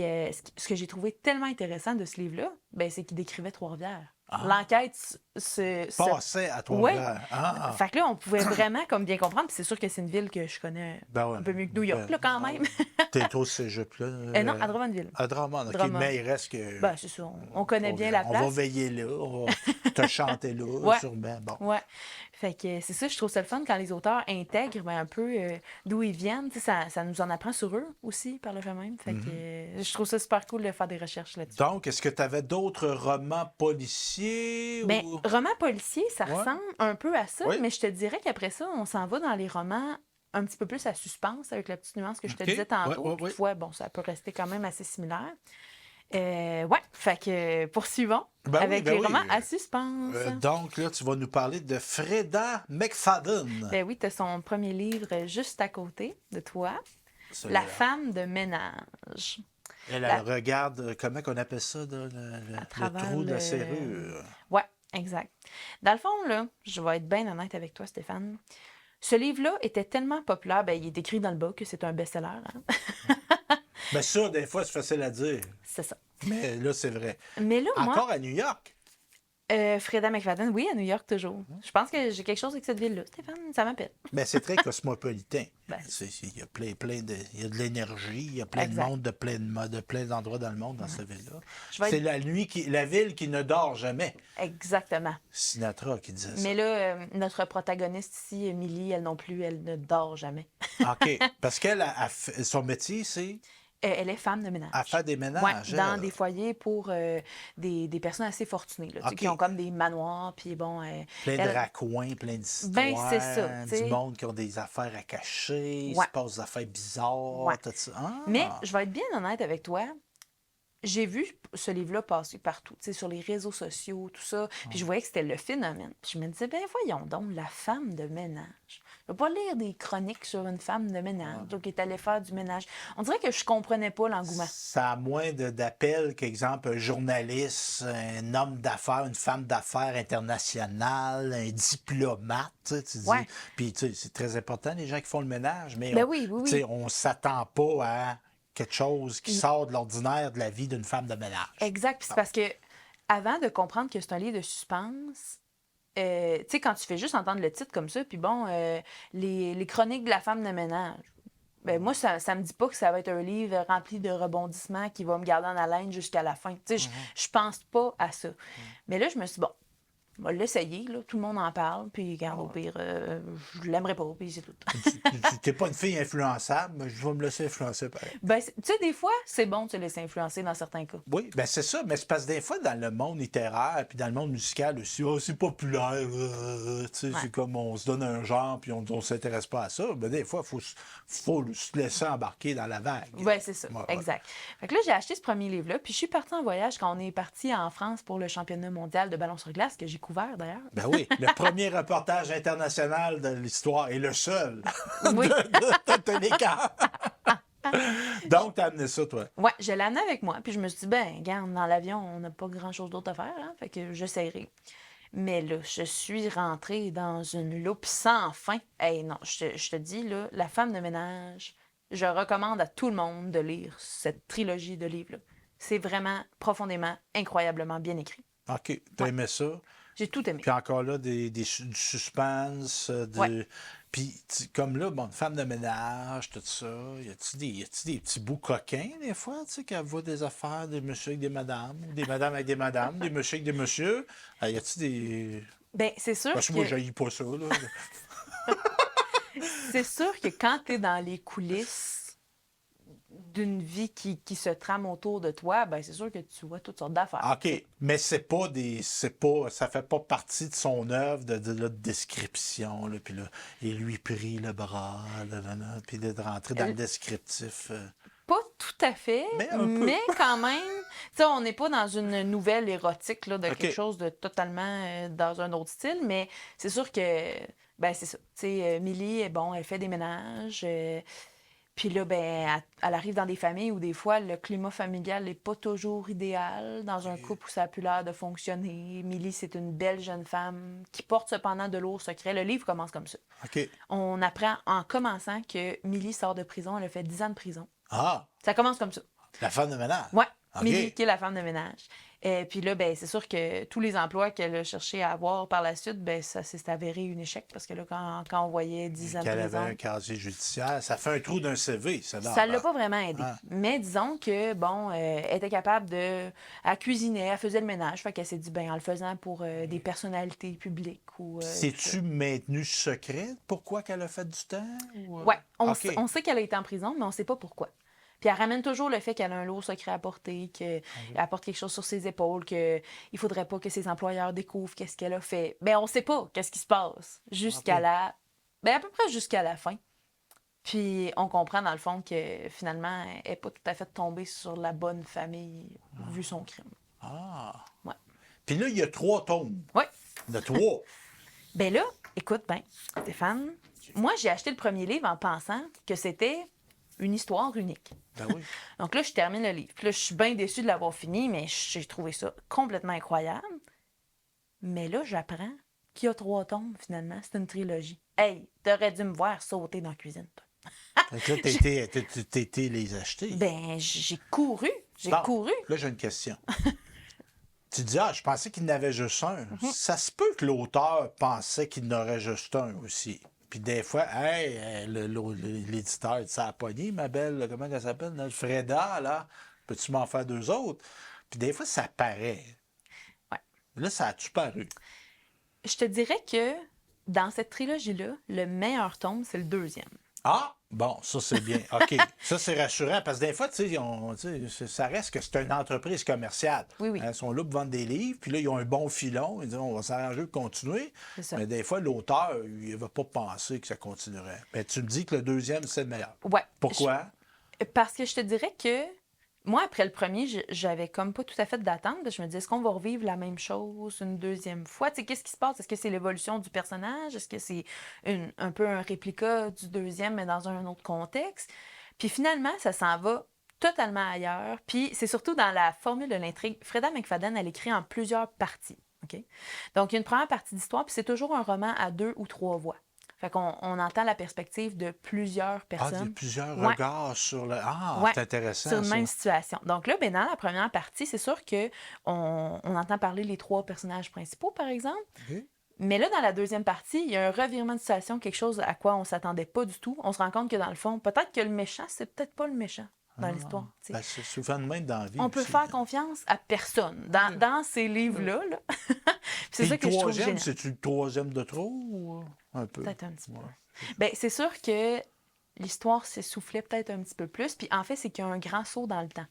ce que j'ai trouvé tellement intéressant de ce livre-là, ben, c'est qu'il décrivait Trois-Rivières. Ah. L'enquête Passais à Ouais. Trois-Rivières. Ah. Fait que là, on pouvait vraiment comme bien comprendre. Puis c'est sûr que c'est une ville que je connais Ben ouais. un peu mieux que New York, Ben, là, quand même. T'es au cégep, là? Non, à Drummondville. À Drummond, OK. Drummond. Mais il reste que... Ben, c'est ça. On connaît bien la On va place. veiller là, on va te chanter là, Ouais. sûrement. Bon. Ouais. Fait que c'est ça, je trouve ça le fun quand les auteurs intègrent un peu d'où ils viennent. Tu sais, ça nous en apprend sur eux aussi, par le fait même. Fait que je trouve ça super cool de faire des recherches là-dessus. Donc, est-ce que tu avais d'autres romans policiers? Ben, ou... roman policier, ça Ouais. ressemble un peu à ça, Oui. mais je te dirais qu'après ça, on s'en va dans les romans un petit peu plus à suspense, avec la petite nuance que je te OK. disais tantôt. Ouais. Toutefois, bon, ça peut rester quand même assez similaire. Ouais, fait que poursuivons Ben oui, avec ben les oui. romans à suspense. Donc, là, tu vas nous parler de Freda McFadden. Ben oui, tu as son premier livre juste à côté de toi, Celui-là. La femme de ménage. Elle la- regarde, comment on appelle ça, le travers trou de la le- serrure. Ouais, exact. Dans le fond, là, je vais être bien honnête avec toi, Stéphane. Ce livre-là était tellement populaire, ben, il est écrit dans le bas que c'est un best-seller. Hein? Mais ça, des fois, c'est facile à dire. C'est ça. Mais là, c'est vrai. Mais là, moi, Encore à New York. Freda McFadden, oui, à New York toujours. Je pense que j'ai quelque chose avec cette ville-là, Stéphane, ça m'appelle. Mais c'est très cosmopolitain. Ben. Il y a il y a de l'énergie, il y a plein Exact. de monde de plein d'endroits dans le monde dans cette ville-là. Je vais C'est être- la ville qui ne dort jamais. Exactement. Sinatra qui disait ça. Mais là, notre protagoniste ici, Millie, elle non plus, elle ne dort jamais. OK. Parce qu'elle son métier, c'est Elle est femme de ménage. à faire des Ouais, ménages. dans elle. des foyers pour des personnes assez fortunées, là, tu sais, OK. qui ont comme des manoirs, puis bon... Plein de elle- raccoins, plein d'histoires. Ben, c'est ça, tu sais. Du monde qui ont des affaires à cacher, il Ouais. se passe des affaires bizarres, Ouais. tout ça. Ah! Mais je vais être bien honnête avec toi. J'ai vu ce livre-là passer partout, tu sais, sur les réseaux sociaux, tout ça. Puis je voyais que c'était le phénomène. Puis je me disais, ben voyons donc, la femme de ménage. Je ne vais pas lire des chroniques sur une femme de ménage qui est allée faire du ménage. On dirait que je comprenais pas l'engouement. Ça a moins d'appels qu'exemple un journaliste, un homme d'affaires, une femme d'affaires internationale, un diplomate, tu dis. Ouais. Puis tu sais, c'est très important les gens qui font le ménage, mais Ben oui, oui, tu sais, oui. on s'attend pas à quelque chose qui sort de l'ordinaire de la vie d'une femme de ménage. Exact. Puis c'est parce que avant de comprendre que c'est un livre de suspense, tu sais, quand tu fais juste entendre le titre comme ça, puis bon, les chroniques de la femme de ménage, ben moi, ça me dit pas que ça va être un livre rempli de rebondissements qui va me garder en haleine jusqu'à la fin. Tu sais, je pense pas à ça. Mais là, je me suis dit, bon, on va l'essayer, là. Tout le monde en parle, puis regarde, au pire, je l'aimerais pas, puis c'est tout. Tu n'es pas une fille influençable, mais je vais me laisser influencer pareil. Ben, tu sais, des fois, c'est bon de se laisser influencer dans certains cas. Oui, ben c'est ça, mais c'est parce que des fois, dans le monde littéraire puis dans le monde musical aussi, oh, c'est populaire, tu sais, c'est comme on se donne un genre puis on s'intéresse pas à ça. Mais des fois, il faut se laisser embarquer dans la vague. Oui, c'est ça, Ouais. exact. Fait que là, j'ai acheté ce premier livre-là, puis je suis partie en voyage quand on est parti en France pour le championnat mondial de ballon sur glace, que j'ai couvert d'ailleurs. Ben oui, le premier reportage international de l'histoire et le seul Oui. de Télécam. Donc, t'as amené ça, toi. Ouais, je l'ai amené avec moi, puis je me suis dit, ben, regarde, dans l'avion, on n'a pas grand-chose d'autre à faire, hein, fait que j'essaierai. Mais là, je suis rentrée dans une loupe sans fin. Hey, non, je te dis, là, La femme de ménage, je recommande à tout le monde de lire cette trilogie de livres-là. C'est vraiment profondément, incroyablement bien écrit. OK, t'as aimé ça. J'ai tout aimé. Puis encore là, du suspense, Ouais. Puis comme là, bon, une femme de ménage, tout ça, y a-tu des petits bouts coquins des fois, tu sais, qu'elle voit des affaires, des messieurs avec des madames, ou des madames avec des madames, des messieurs avec des messieurs? Y a-tu des... Ben, c'est sûr Parce que moi, que... j'haïs pas ça, là. C'est sûr que quand tu es dans les coulisses d'une vie qui se trame autour de toi, ben c'est sûr que tu vois toutes sortes d'affaires. OK, mais ça fait pas partie de son œuvre de description, là, puis là, il lui prit le bras, là, puis de rentrer dans le descriptif. Pas tout à fait, Mais un peu. mais quand même, tu sais, on n'est pas dans une nouvelle érotique là, de OK. quelque chose de totalement dans un autre style, mais c'est sûr que, ben c'est ça. Tu sais, Millie, bon, elle fait des ménages, puis là, ben, elle arrive dans des familles où des fois, le climat familial n'est pas toujours idéal, dans un couple où ça a plus l'air de fonctionner. Millie, c'est une belle jeune femme qui porte cependant de lourds secrets. Le livre commence comme ça. OK. On apprend en commençant que Millie sort de prison, elle a fait 10 ans de prison. Ah, Ça commence comme ça. la femme de ménage. Ouais, OK. Millie, qui est la femme de ménage. Puis là, ben, c'est sûr que tous les emplois qu'elle a cherché à avoir par la suite, ben, ça s'est avéré un échec parce que là, quand on voyait 10 ans de Qu'elle avait prison, un casier judiciaire, ça fait un trou d'un CV, ça. ça ne l'a pas vraiment aidé. Ah. Mais disons que, bon, elle était capable de... Elle cuisinait, elle faisait le ménage. Fait qu'elle s'est dit, ben, en le faisant pour des personnalités publiques ou... C'est-tu maintenu secret? Pourquoi qu'elle a fait du temps? Ou... Ouais, OK. on sait qu'elle a été en prison, mais on ne sait pas pourquoi. Puis elle ramène toujours le fait qu'elle a un lourd secret à porter, qu'elle apporte quelque chose sur ses épaules, qu'il ne faudrait pas que ses employeurs découvrent qu'est-ce qu'elle a fait. Ben on ne sait pas qu'est-ce qui se passe jusqu'à OK. Ben à peu près jusqu'à la fin. Puis on comprend dans le fond que finalement, elle n'est pas tout à fait tombée sur la bonne famille vu son crime. Ah. Ouais. Puis là, il y a 3 tomes. Ouais. De 3. Ben là, écoute, ben, Stéphane, moi j'ai acheté le premier livre en pensant que c'était une histoire unique. Ben oui. Donc là, je termine le livre. Puis là, je suis bien déçue de l'avoir fini, mais j'ai trouvé ça complètement incroyable. Mais là, j'apprends qu'il y a 3 tomes, finalement. C'est une trilogie. Hey, t'aurais dû me voir sauter dans la cuisine, toi. Donc là, t'as été les acheter. Ben, j'ai couru. J'ai Bon, couru. Là, j'ai une question. Tu dis, je pensais qu'il n'avait juste un. Mm-hmm. Ça se peut que l'auteur pensait qu'il n'aurait juste un aussi. Puis des fois, hey, l'éditeur, ça a pogné, ma belle, là, comment elle s'appelle, là, Freda, là, peux-tu m'en faire 2 autres? Puis des fois, ça paraît. Ouais. Là, ça a-tu paru? Je te dirais que dans cette trilogie-là, le meilleur tome, c'est le 2e. Ah, bon, ça c'est bien. OK. Ça, c'est rassurant parce que des fois, tu sais, ça reste que c'est une entreprise commerciale. Oui, oui. Ils sont là pour vendre des livres, puis là, ils ont un bon filon. Ils disent, on va s'arranger pour continuer. C'est ça. Mais des fois, l'auteur, il ne va pas penser que ça continuerait. Mais tu me dis que le 2e, c'est le meilleur. Ouais. Pourquoi? Parce que je te dirais que moi, après le premier, j'avais comme pas tout à fait d'attente. Je me disais, est-ce qu'on va revivre la même chose une deuxième fois? Tu sais, qu'est-ce qui se passe? Est-ce que c'est l'évolution du personnage? Est-ce que c'est un peu un réplica du deuxième, mais dans un autre contexte? Puis finalement, ça s'en va totalement ailleurs. Puis c'est surtout dans la formule de l'intrigue. Freda McFadden, elle écrit en plusieurs parties. OK? Donc, il y a une première partie d'histoire, puis c'est toujours un roman à 2 ou 3 voix. Fait qu'on entend la perspective de plusieurs Ah, il y a personnes. plusieurs Ouais. regards sur le... Ah, Ouais, c'est intéressant, sur une ça. même situation. Donc là, ben, dans la première partie, c'est sûr que on entend parler les 3 personnages principaux, par exemple. OK. Mais là, dans la deuxième partie, il y a un revirement de situation, quelque chose à quoi on s'attendait pas du tout. On se rend compte que dans le fond, peut-être que le méchant, c'est peut-être pas le méchant dans Ah, l'histoire. Tu sais. ben, c'est souvent de même dans la vie On peut aussi. faire confiance à personne dans ces livres-là. Là. Puis c'est Puis ça le que je trouve troisième, génial. c'est-tu le troisième de trop ou un peu? Peut-être un petit peu. Ouais. Ben, c'est sûr que l'histoire s'essoufflait peut-être un petit peu plus. Puis en fait, c'est qu'il y a un grand saut dans le temps.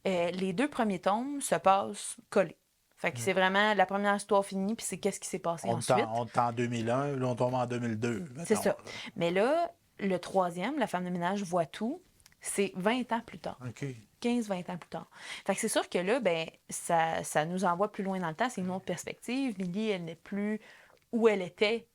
Les 2 premiers tomes se passent collés. Fait que c'est vraiment la première histoire finie, puis c'est qu'est-ce qui s'est passé ensuite. On est en 2001, là, on tombe en 2002. C'est Mettons, ça. là. Mais là, le troisième, La femme de ménage voit tout, c'est 20 ans plus tard. OK. 15-20 ans plus tard. Fait que c'est sûr que là, ben, ça nous envoie plus loin dans le temps. C'est une autre perspective. Millie, elle n'est plus où elle était,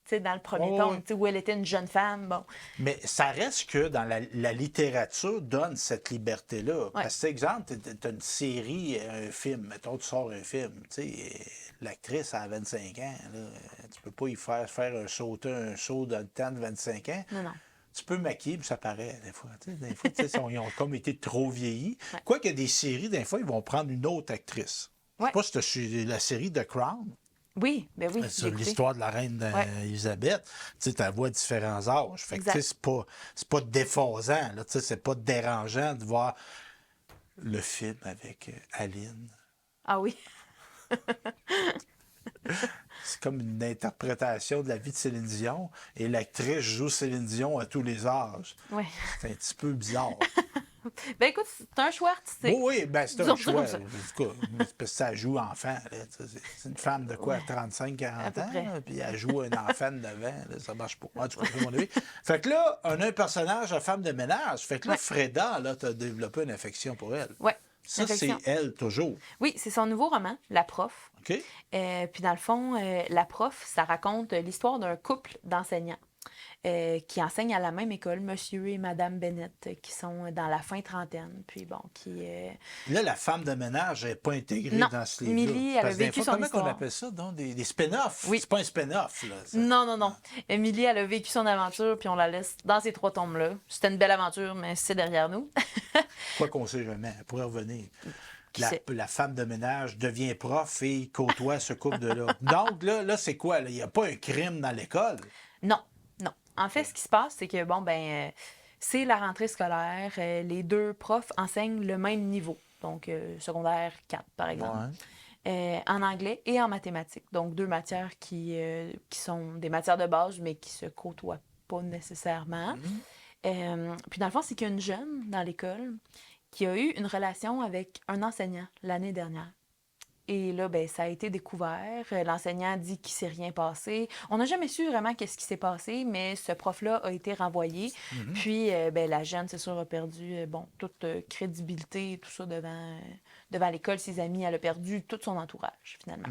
tu sais, dans le premier Ouais, tome, ouais. tu sais, où elle était une jeune femme. Bon, Mais ça reste que dans la littérature donne cette liberté-là. Ouais. Parce que, exemple, tu as une série, un film, mettons, tu sors un film, tu sais, l'actrice a 25 ans, là, tu peux pas y faire un saut dans le temps de 25 ans. non. Tu peux maquiller, puis ça paraît, des fois. Des fois, ils ont comme été trop vieillis. Ouais. Quoique des séries, des fois, ils vont prendre une autre actrice. Je Ouais. sais pas si tu as suivi la série The Crown. Oui, ben oui. Sur j'ai écouté. l'histoire de la reine Ouais. Elisabeth, tu sais, vois différents âges. Fait que, Exact. tu sais, c'est pas déphasant, là, tu sais, c'est pas dérangeant de voir le film avec Aline. Ah oui. C'est comme une interprétation de la vie de Céline Dion et l'actrice joue Céline Dion à tous les âges. Ouais. C'est un petit peu bizarre. Ben écoute, c'est un choix artistique. Oui, ben c'est un Disons choix. comme ça. En tout cas, parce que ça joue enfant. Là, c'est une femme de quoi, Ouais. 35-40 À peu ans, près. là, puis elle joue un enfant de 9 ans. Là, ça marche pas. En tout cas, c'est mon avis. Fait que là, on a un personnage de femme de ménage. Fait que là, Ouais. Freda, là, t'as développé une affection pour elle. Ouais. Ça, c'est Affection. elle, toujours. Oui, c'est son nouveau roman, La prof. OK? Puis dans le fond, La prof, ça raconte l'histoire d'un couple d'enseignants qui enseignent à la même école, Monsieur et Madame Bennett, qui sont dans la fin trentaine. Puis bon, qui... Là, la femme de ménage n'est pas intégrée Non. dans ce livre-là. Millie, elle a Parce que des vécu fois, son comment histoire. on appelle ça, donc? Des spin-offs? Oui. C'est pas un spin-off, là. ça. Non. Émilie, elle a vécu son aventure, puis on la laisse dans ces 3 tomes-là. C'était une belle aventure, mais c'est derrière nous. Quoi qu'on sait jamais, elle pourrait revenir. Qui sait? La femme de ménage devient prof et côtoie ce couple de là. Donc, là c'est quoi? Il n'y a pas un crime dans l'école? Non. En fait, ce qui se passe, c'est que, bon, ben, c'est la rentrée scolaire. Les 2 profs enseignent le même niveau. Donc, secondaire 4, par exemple. Ouais. En anglais et en mathématiques. Donc, 2 matières qui sont des matières de base, mais qui se côtoient pas nécessairement. Puis, dans le fond, c'est qu'il y a une jeune dans l'école qui a eu une relation avec un enseignant l'année dernière. Et là, ben, ça a été découvert. L'enseignant dit qu'il ne s'est rien passé. On n'a jamais su vraiment qu'est-ce qui s'est passé, mais ce prof-là a été renvoyé. Puis, ben, la jeune, c'est sûr, a perdu toute crédibilité et tout ça devant l'école, ses amis. Elle a perdu tout son entourage, finalement.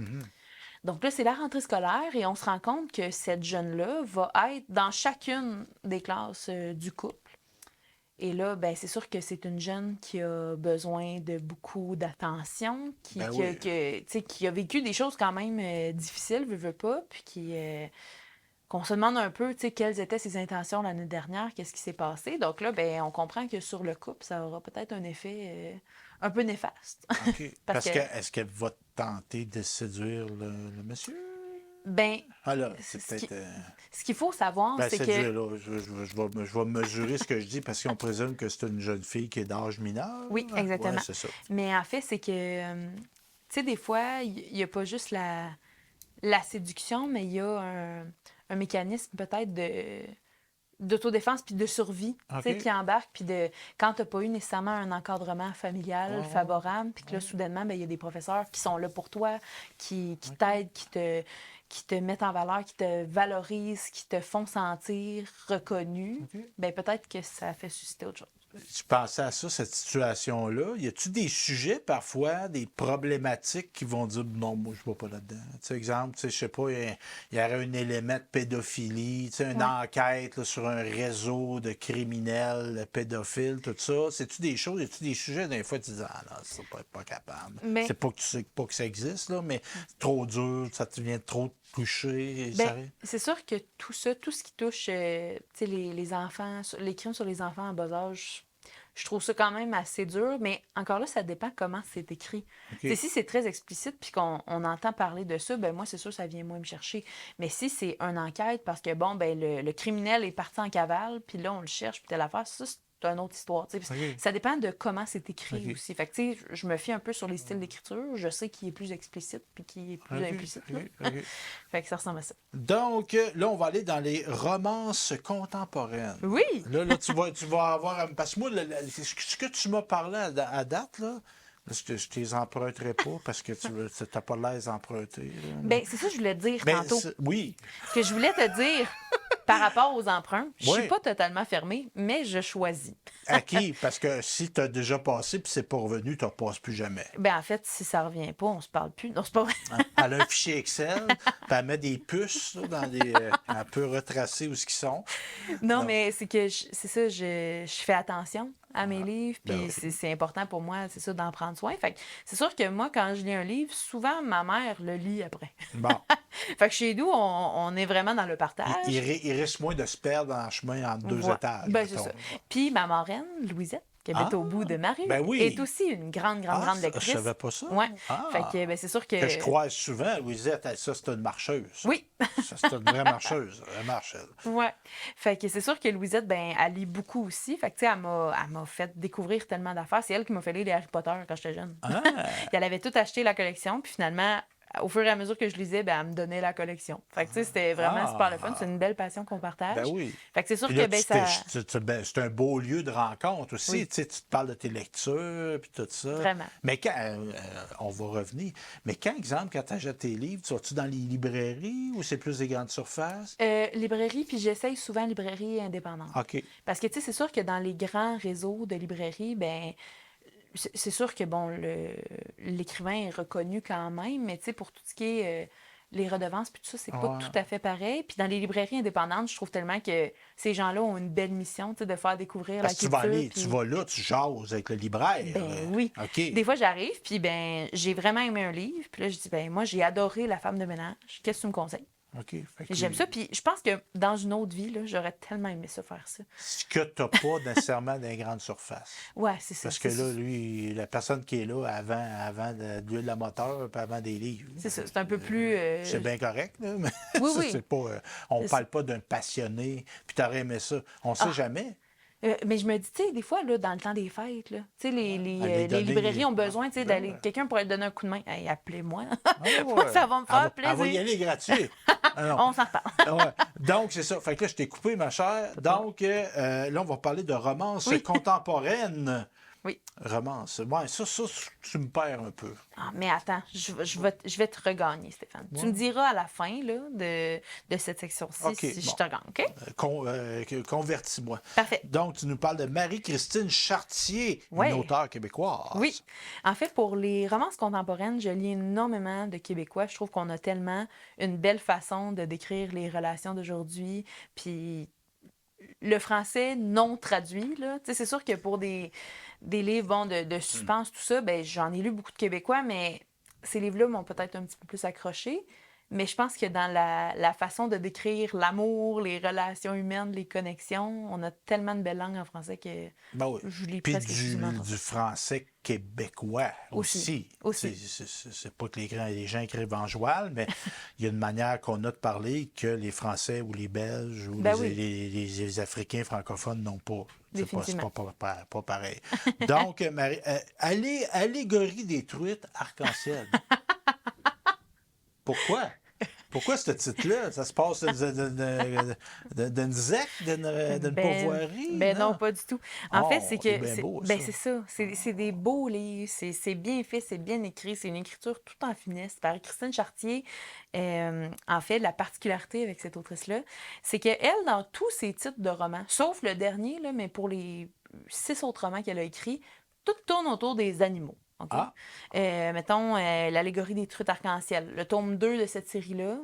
Donc là, c'est la rentrée scolaire et on se rend compte que cette jeune-là va être dans chacune des classes du couple. Et là, ben, c'est sûr que c'est une jeune qui a besoin de beaucoup d'attention, qui a vécu des choses quand même difficiles, veut pas, puis qu'on se demande un peu, quelles étaient ses intentions l'année dernière, qu'est-ce qui s'est passé. Donc là, ben, on comprend que sur le couple, ça aura peut-être un effet un peu néfaste. OK. Parce que, est-ce qu'elle va tenter de séduire le monsieur? Ben, Ah là, c'est ce peut-être... ce qu'il faut savoir, Ben, c'est séduire, que... là, je vais mesurer ce que je dis parce qu'on présume que c'est une jeune fille qui est d'âge mineur. Oui, exactement. Ouais, c'est ça. Mais en fait, c'est que, tu sais, des fois, il n'y a pas juste la séduction, mais il y a un mécanisme peut-être d'autodéfense puis de survie, tu sais, OK. qui embarque, puis quand tu n'as pas eu nécessairement un encadrement familial favorable, puis que là, soudainement, ben, il y a des professeurs qui sont là pour toi, qui t'aident, qui te mettent en valeur, qui te valorisent, qui te font sentir reconnu, ben peut-être que ça fait susciter autre chose. Tu pensais à ça, cette situation-là? Y a-tu des sujets, parfois, des problématiques qui vont dire non, moi, je ne vais pas là-dedans? Tu sais, exemple, je sais pas, il y aurait un élément de pédophilie, tu sais, une enquête là, sur un réseau de criminels, pédophiles, tout ça. C'est-tu des choses, y a-tu des sujets, des fois, tu dis, ah là, c'est pas capable. Mais- C'est pas que tu sais pas que ça existe, là, mais c'est trop dur, ça devient trop coucher, ça Ben, arrive? c'est sûr que tout ça, tout ce qui touche tu sais, les enfants, les crimes sur les enfants en bas âge, je trouve ça quand même assez dur, mais encore là, ça dépend comment c'est écrit. Tu sais, OK. si c'est très explicite puis qu'on entend parler de ça, ben moi, c'est sûr, ça vient moins me chercher. Mais si c'est une enquête parce que, bon, ben le criminel est parti en cavale, puis là, on le cherche, puis telle affaire, ça, c'est une autre histoire. Tu sais. OK. Ça dépend de comment c'est écrit OK. aussi. Fait que, tu sais, je me fie un peu sur les styles d'écriture. Je sais qui est plus explicite puis qui est plus OK. implicite. Là. OK. OK. Fait que ça ressemble à ça. Donc, là, on va aller dans les romances contemporaines. Oui! Là, tu vas avoir. Parce que moi, ce que tu m'as parlé à date, là, je t'es emprunterai pas parce que tu n'as pas l'air d'emprunter. Là. Ben, c'est ça que je voulais te dire Ben, tantôt. oui. Ce que je voulais te dire par rapport aux emprunts, je Oui. suis pas totalement fermée, mais je choisis. À qui? Parce que si tu as déjà passé puis c'est pas revenu, tu ne repasses plus jamais. Ben, en fait, si ça revient pas, on se parle plus. Non, c'est pas vrai. Elle a un fichier Excel, puis elle met des puces là, dans des. Elle peut retracer où ce qu'ils sont. Non, Non. mais c'est que c'est ça, je fais attention à mes livres, ben puis oui. c'est important pour moi, c'est ça, d'en prendre soin. Fait que c'est sûr que moi, quand je lis un livre, souvent ma mère le lit après. Bon. Fait que chez nous, on est vraiment dans le partage. Il risque moins de se perdre en chemin entre deux Voilà. étages. Ben, c'est mettons. ça. Puis ma marraine, Louisette, qui habite au bout de ma rue, ben oui. est aussi une grande Je lectrice. savais pas ça. Ouais. Ah. Fait que, ben, c'est sûr que... Que je croise souvent, Louisette, ça, c'est une marcheuse. Oui. Ça, c'est une vraie marcheuse. Elle marche, elle. Ouais. Fait que c'est sûr que Louisette, ben, elle lit beaucoup aussi. Fait que, tu sais, elle m'a fait découvrir tellement d'affaires. C'est elle qui m'a fait lire les Harry Potter quand j'étais jeune. Ah. Puis elle avait tout acheté la collection, puis finalement, au fur et à mesure que je lisais, ben, elle me donnait la collection. Fait que, tu sais, c'était vraiment super le fun. C'est une belle passion qu'on partage. Ben oui. Fait que c'est sûr Puis que, là, ben, ça... c'est un beau lieu de rencontre aussi. Oui. Tu sais, tu te parles de tes lectures, puis tout ça. Vraiment. Mais quand, on va revenir. Mais quand, exemple, quand tu achètes tes livres, tu vas-tu dans les librairies ou c'est plus des grandes surfaces? Librairie, puis j'essaye souvent librairie indépendante. OK. Parce que, tu sais, c'est sûr que dans les grands réseaux de librairies, ben c'est sûr que, bon, l'écrivain est reconnu quand même, mais, tu sais, pour tout ce qui est les redevances, puis tout ça, c'est pas Ouais. tout à fait pareil. Puis dans les librairies indépendantes, je trouve tellement que ces gens-là ont une belle mission, tu sais, de faire découvrir Parce que la culture. tu vas là, tu jases avec le libraire. Ben oui. OK. Des fois, j'arrive, puis ben j'ai vraiment aimé un livre, puis là, je dis, ben moi, j'ai adoré La femme de ménage. Qu'est-ce que tu me conseilles? OK. Fait que J'aime ça, puis je pense que dans une autre vie, là, j'aurais tellement aimé ça, faire ça. Ce que tu n'as pas nécessairement dans les grandes surfaces. Ouais, c'est ça. Parce que c'est là, ça. lui, la personne qui est là avant d'huile la moteur, puis avant des livres. C'est ça, c'est un peu plus... C'est bien correct, là, mais Oui, ça, oui. c'est pas. On C'est parle pas d'un passionné, puis t'aurais aimé ça. On sait Ah. jamais. Mais je me dis, tu sais, des fois, là, dans le temps des fêtes, là, tu sais, Aller les donner- librairies ont besoin, tu sais, Ben d'aller... ouais. Quelqu'un pourrait te donner un coup de main. Hey, appelez-moi. Ah Moi, ouais. ça va me faire Elle va y plaisir. aller gratuit. Ah non. On s'en reparle. Ah ouais. Donc, c'est ça. Fait que là, je t'ai coupé, ma chère. Donc, là, on va parler de romance Oui. contemporaine. Oui. Romance. Ouais, ça, tu me perds un peu. Ah, mais attends, je vais te regagner, Stéphane. Tu me diras à la fin là, de cette section-ci OK, si je bon. te regagne, OK? Convertis-moi. Parfait. Donc, tu nous parles de Marie-Christine Chartier, Ouais. une auteure québécoise. Oui. En fait, pour les romances contemporaines, je lis énormément de Québécois. Je trouve qu'on a tellement une belle façon de décrire les relations d'aujourd'hui. Puis le français non traduit, là. Tu sais, c'est sûr que pour des livres bon, de suspense, tout ça, ben j'en ai lu beaucoup de Québécois, mais ces livres-là m'ont peut-être un petit peu plus accroché. Mais je pense que dans la façon de décrire l'amour, les relations humaines, les connexions, on a tellement de belles langues en français que Ben oui. je lis Puis presque exclusivement en du français. français québécois aussi. Aussi. C'est pas que les gens écrivent en joual, mais il y a une manière qu'on a de parler que les Français ou les Belges ou Ben les, oui. les Africains francophones n'ont pas. C'est Définitivement. pas pareil. Donc, Marie, allégorie des truites arc-en-ciel. Pourquoi? Pourquoi ce titre-là? Ça se passe d'une zec, d'une pourvoirie? Ben non, pas du tout. En Oh, fait, c'est c'est que bien beau, ben ça. c'est ça. C'est des beaux livres. C'est bien fait, c'est bien écrit. C'est une écriture tout en finesse. Par Christine Chartier, en fait, la particularité avec cette autrice-là, c'est qu'elle, dans tous ses titres de romans, sauf le dernier, là, mais pour les 6 autres romans qu'elle a écrits, tout tourne autour des animaux. OK? Ah. Mettons, l'allégorie des truites arc-en-ciel. Le tome 2 de cette série-là,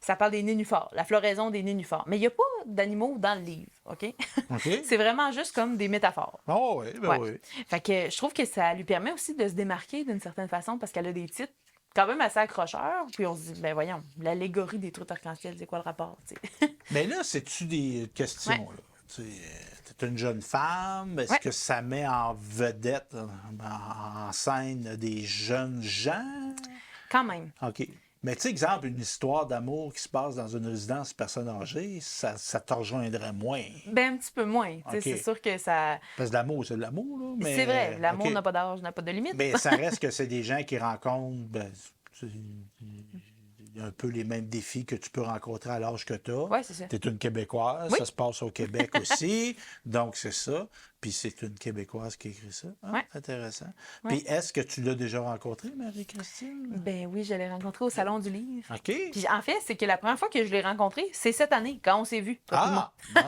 ça parle des nénuphars, la floraison des nénuphars. Mais il n'y a pas d'animaux dans le livre, OK? OK. C'est vraiment juste comme des métaphores. Oh oui, ben Ouais. oui. Fait que je trouve que ça lui permet aussi de se démarquer d'une certaine façon parce qu'elle a des titres quand même assez accrocheur. Puis on se dit, ben voyons, l'allégorie des trucs arc-en-ciel, c'est quoi le rapport, tu sais? Mais là, c'est-tu des questions, Ouais. là? Tu es une jeune femme. Est-ce Ouais. que ça met en vedette, en scène des jeunes gens? Quand même. OK. Mais tu sais, exemple, une histoire d'amour qui se passe dans une résidence de personnes âgées, ça te rejoindrait moins. Ben un petit peu moins. Tu sais, OK. c'est sûr que ça. Parce que l'amour, c'est de l'amour, là. Mais, C'est vrai, l'amour OK. n'a pas d'âge, n'a pas de limite. Mais ça reste que c'est des gens qui rencontrent c'est un peu les mêmes défis que tu peux rencontrer à l'âge que tu as. Oui, c'est ça. Tu es une Québécoise, Oui. ça se passe au Québec aussi, donc c'est ça. Puis c'est une Québécoise qui écrit ça. Ah, Ouais. intéressant. Ouais. Puis est-ce que tu l'as déjà rencontrée, Marie-Christine? Ben oui, je l'ai rencontré au Salon du Livre. OK. Puis en fait, c'est que la première fois que je l'ai rencontré, c'est cette année, quand on s'est vus. Ah, bon.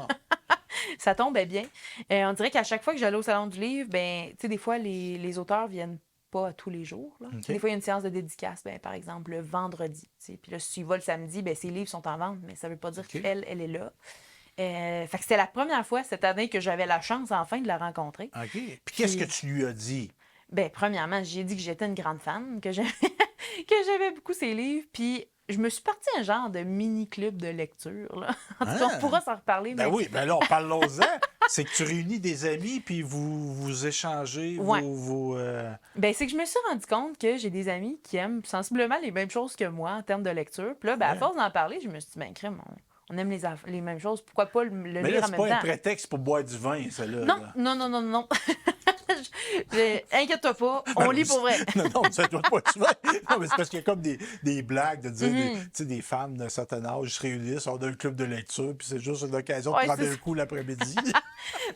Ça tombait bien. On dirait qu'à chaque fois que j'allais au Salon du Livre, ben, tu sais, des fois, les auteurs viennent pas tous les jours. Là. OK. Des fois, il y a une séance de dédicace, ben, par exemple, le vendredi. Tu sais. Puis là, si tu y vas le samedi, ben, ses livres sont en vente, mais ça veut pas dire OK. qu'elle est là. Fait que c'était la première fois cette année que j'avais la chance, enfin, de la rencontrer. OK. Puis qu'est-ce que tu lui as dit? Ben, premièrement, j'ai dit que j'étais une grande fan, que j'aimais, que j'aimais beaucoup ses livres, puis je me suis partie un genre de mini-club de lecture, là. En tout cas, on pourra s'en reparler, Ben mais... oui, ben là, on parle-en. C'est que tu réunis des amis, puis vous échangez Ouais. vos Ben, c'est que je me suis rendu compte que j'ai des amis qui aiment sensiblement les mêmes choses que moi en termes de lecture. Puis là, ben, à Ouais. force d'en parler, je me suis dit, ben, crème, on aime les mêmes choses, pourquoi pas le Mais lire là, en c'est même pas un temps? prétexte pour boire du vin, ça, là. Non, non, non, non, non. Inquiète-toi pas, on lit pour vrai. Non, non, ça doit pas du vin. Non, mais c'est parce qu'il y a comme des blagues de dire, Mm-hmm. tu sais, des femmes d'un certain âge se réunissent, on a le club de lecture, puis c'est juste une occasion de Ouais, prendre c'est un ça. coup l'après-midi.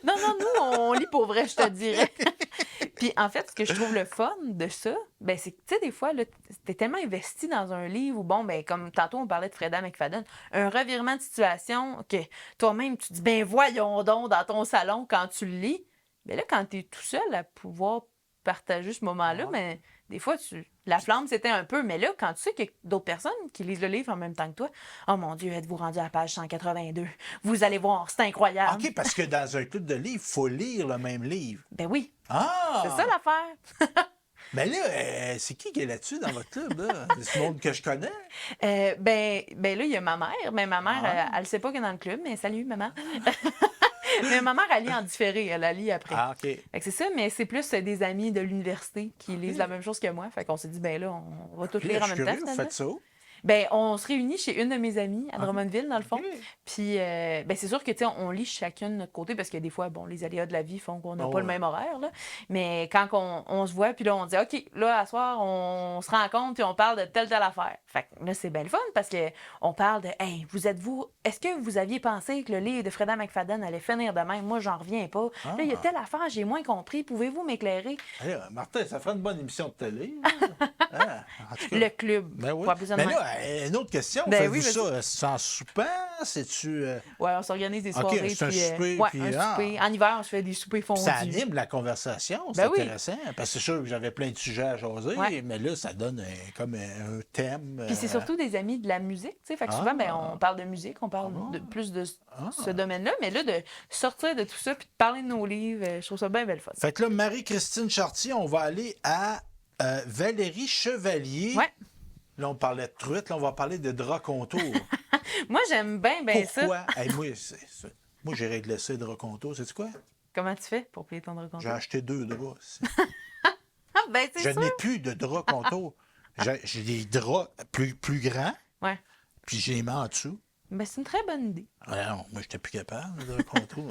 Non, non, nous, on lit pour vrai, je te dirais. Puis en fait, ce que je trouve le fun de ça, ben c'est que, tu sais, des fois, là, t'es tellement investi dans un livre où, bon, ben comme tantôt, on parlait de Freda McFadden, un revirement de situation que toi-même, tu dis, ben voyons donc dans ton salon quand tu le lis. Ben là, quand t'es tout seul à pouvoir partager ce moment-là, ben des fois, la flamme, c'était un peu. Mais là, quand tu sais qu'il y a d'autres personnes qui lisent le livre en même temps que toi, oh mon Dieu, êtes-vous rendu à la page 182? Vous allez voir, c'est incroyable. OK, parce que dans un club de livres, il faut lire le même livre. Ben oui, Ah! c'est ça l'affaire. Mais là, c'est qui est là-dessus dans votre club, là? C'est le monde que je connais? Ben là, il y a ma mère. Mais ma mère, Ah. elle sait pas qu'elle est dans le club, mais salut, maman. Mais ma mère, elle lit en différé, elle la lit après. Ah, OK. Fait que c'est ça, mais c'est plus des amis de l'université qui lisent la même chose que moi. Fait qu'on s'est dit, ben là, on va tout Puis lire là, en je même suis temps, curieux, vous finalement. faites ça où? Ben, on se réunit chez une de mes amies à Ah. Drummondville, dans le fond. OK. Puis, ben, c'est sûr que, tu sais, on lit chacun de notre côté parce que des fois, bon, les aléas de la vie font qu'on n'a Oh, pas le ouais. même horaire, là. Mais quand on se voit, puis là, on dit, OK, là, à soir, on se rencontre puis on parle de telle affaire. Fait que là, c'est bien le fun parce que on parle de, hey, est-ce que vous aviez pensé que le livre de Freda McFadden allait finir de même? Moi, j'en reviens pas. Ah. Là, il y a telle affaire, j'ai moins compris. Pouvez-vous m'éclairer? Hey, Martin, ça ferait une bonne émission de télé. Là. Hein? En tout cas. Le club. Ben oui. Pour appeler ça de Mais même. là, une autre question. Ben Faites-vous oui, ça? C'est en soupant? C'est-tu. Ouais, on s'organise des OK, soirées. c'est un puis, souper, ouais, puis, un souper. En hiver, on se fait des soupers fondus. Ça anime la conversation, c'est Ben oui. intéressant. Parce que c'est sûr que j'avais plein de sujets à jaser, Ouais. mais là, ça donne comme un thème. Puis c'est surtout des amis de la musique, tu sais. Fait que souvent, ben, on parle de musique, on parle plus de ce domaine-là. Mais là, de sortir de tout ça puis de parler de nos livres, je trouve ça bien belle fun. Fait que là, Marie-Christine Chartier, on va aller à Valérie Chevalier. Ouais. Là, on parlait de truite, là, on va parler de drap contour. Moi, j'aime bien ça. Pourquoi? Hey, moi, j'ai réglé ça, drap contour. Sais-tu quoi? Comment tu fais pour payer ton drap J'ai contour? acheté 2 draps. Ah, ben, Je c'est ça. n'ai plus de drap contour. J'ai des draps plus grands, Ouais. puis je les mets en dessous. Ben, c'est une très bonne idée. Ah non, moi, j'étais plus capable de drap contour.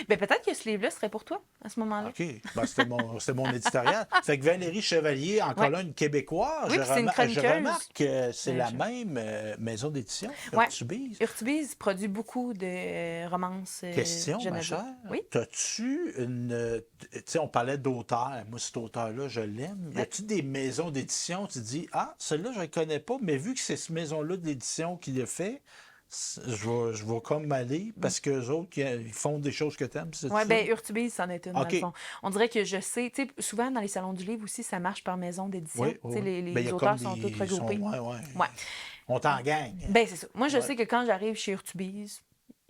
Ben, peut-être que ce livre-là serait pour toi, à ce moment-là. OK. Ben, c'était mon éditorial. Fait que Valérie Chevalier, encore Ouais. là, une Québécoise. Oui, puis c'est une Je chroniqueuse. remarque que c'est Ben, la je- même maison d'édition, Ouais. Urtubise. Urtubise produit beaucoup de romances Question, ma jeunesse. chère. Oui. T'as-tu une. Tu sais, on parlait d'auteur. Moi, cet auteur-là, je l'aime. Y a-tu des maisons d'édition, tu dis, ah, celle-là, je ne connais pas, mais vu que c'est cette maison-là d'édition qui le fait, je vais comme aller parce qu'eux autres, ils font des choses que t'aimes. C'est Oui, ça? bien, Urtubise, c'en est une, dans OK. le fond. On dirait que je sais, tu sais, souvent dans les salons du livre aussi, ça marche par maison d'édition. Oui, Tu sais, oui. les Ben, y a auteurs comme sont des- tous regroupés. ouais. Ouais. On t'en gagne. Ben, c'est ça. Moi, je Ouais. sais que quand j'arrive chez Urtubise,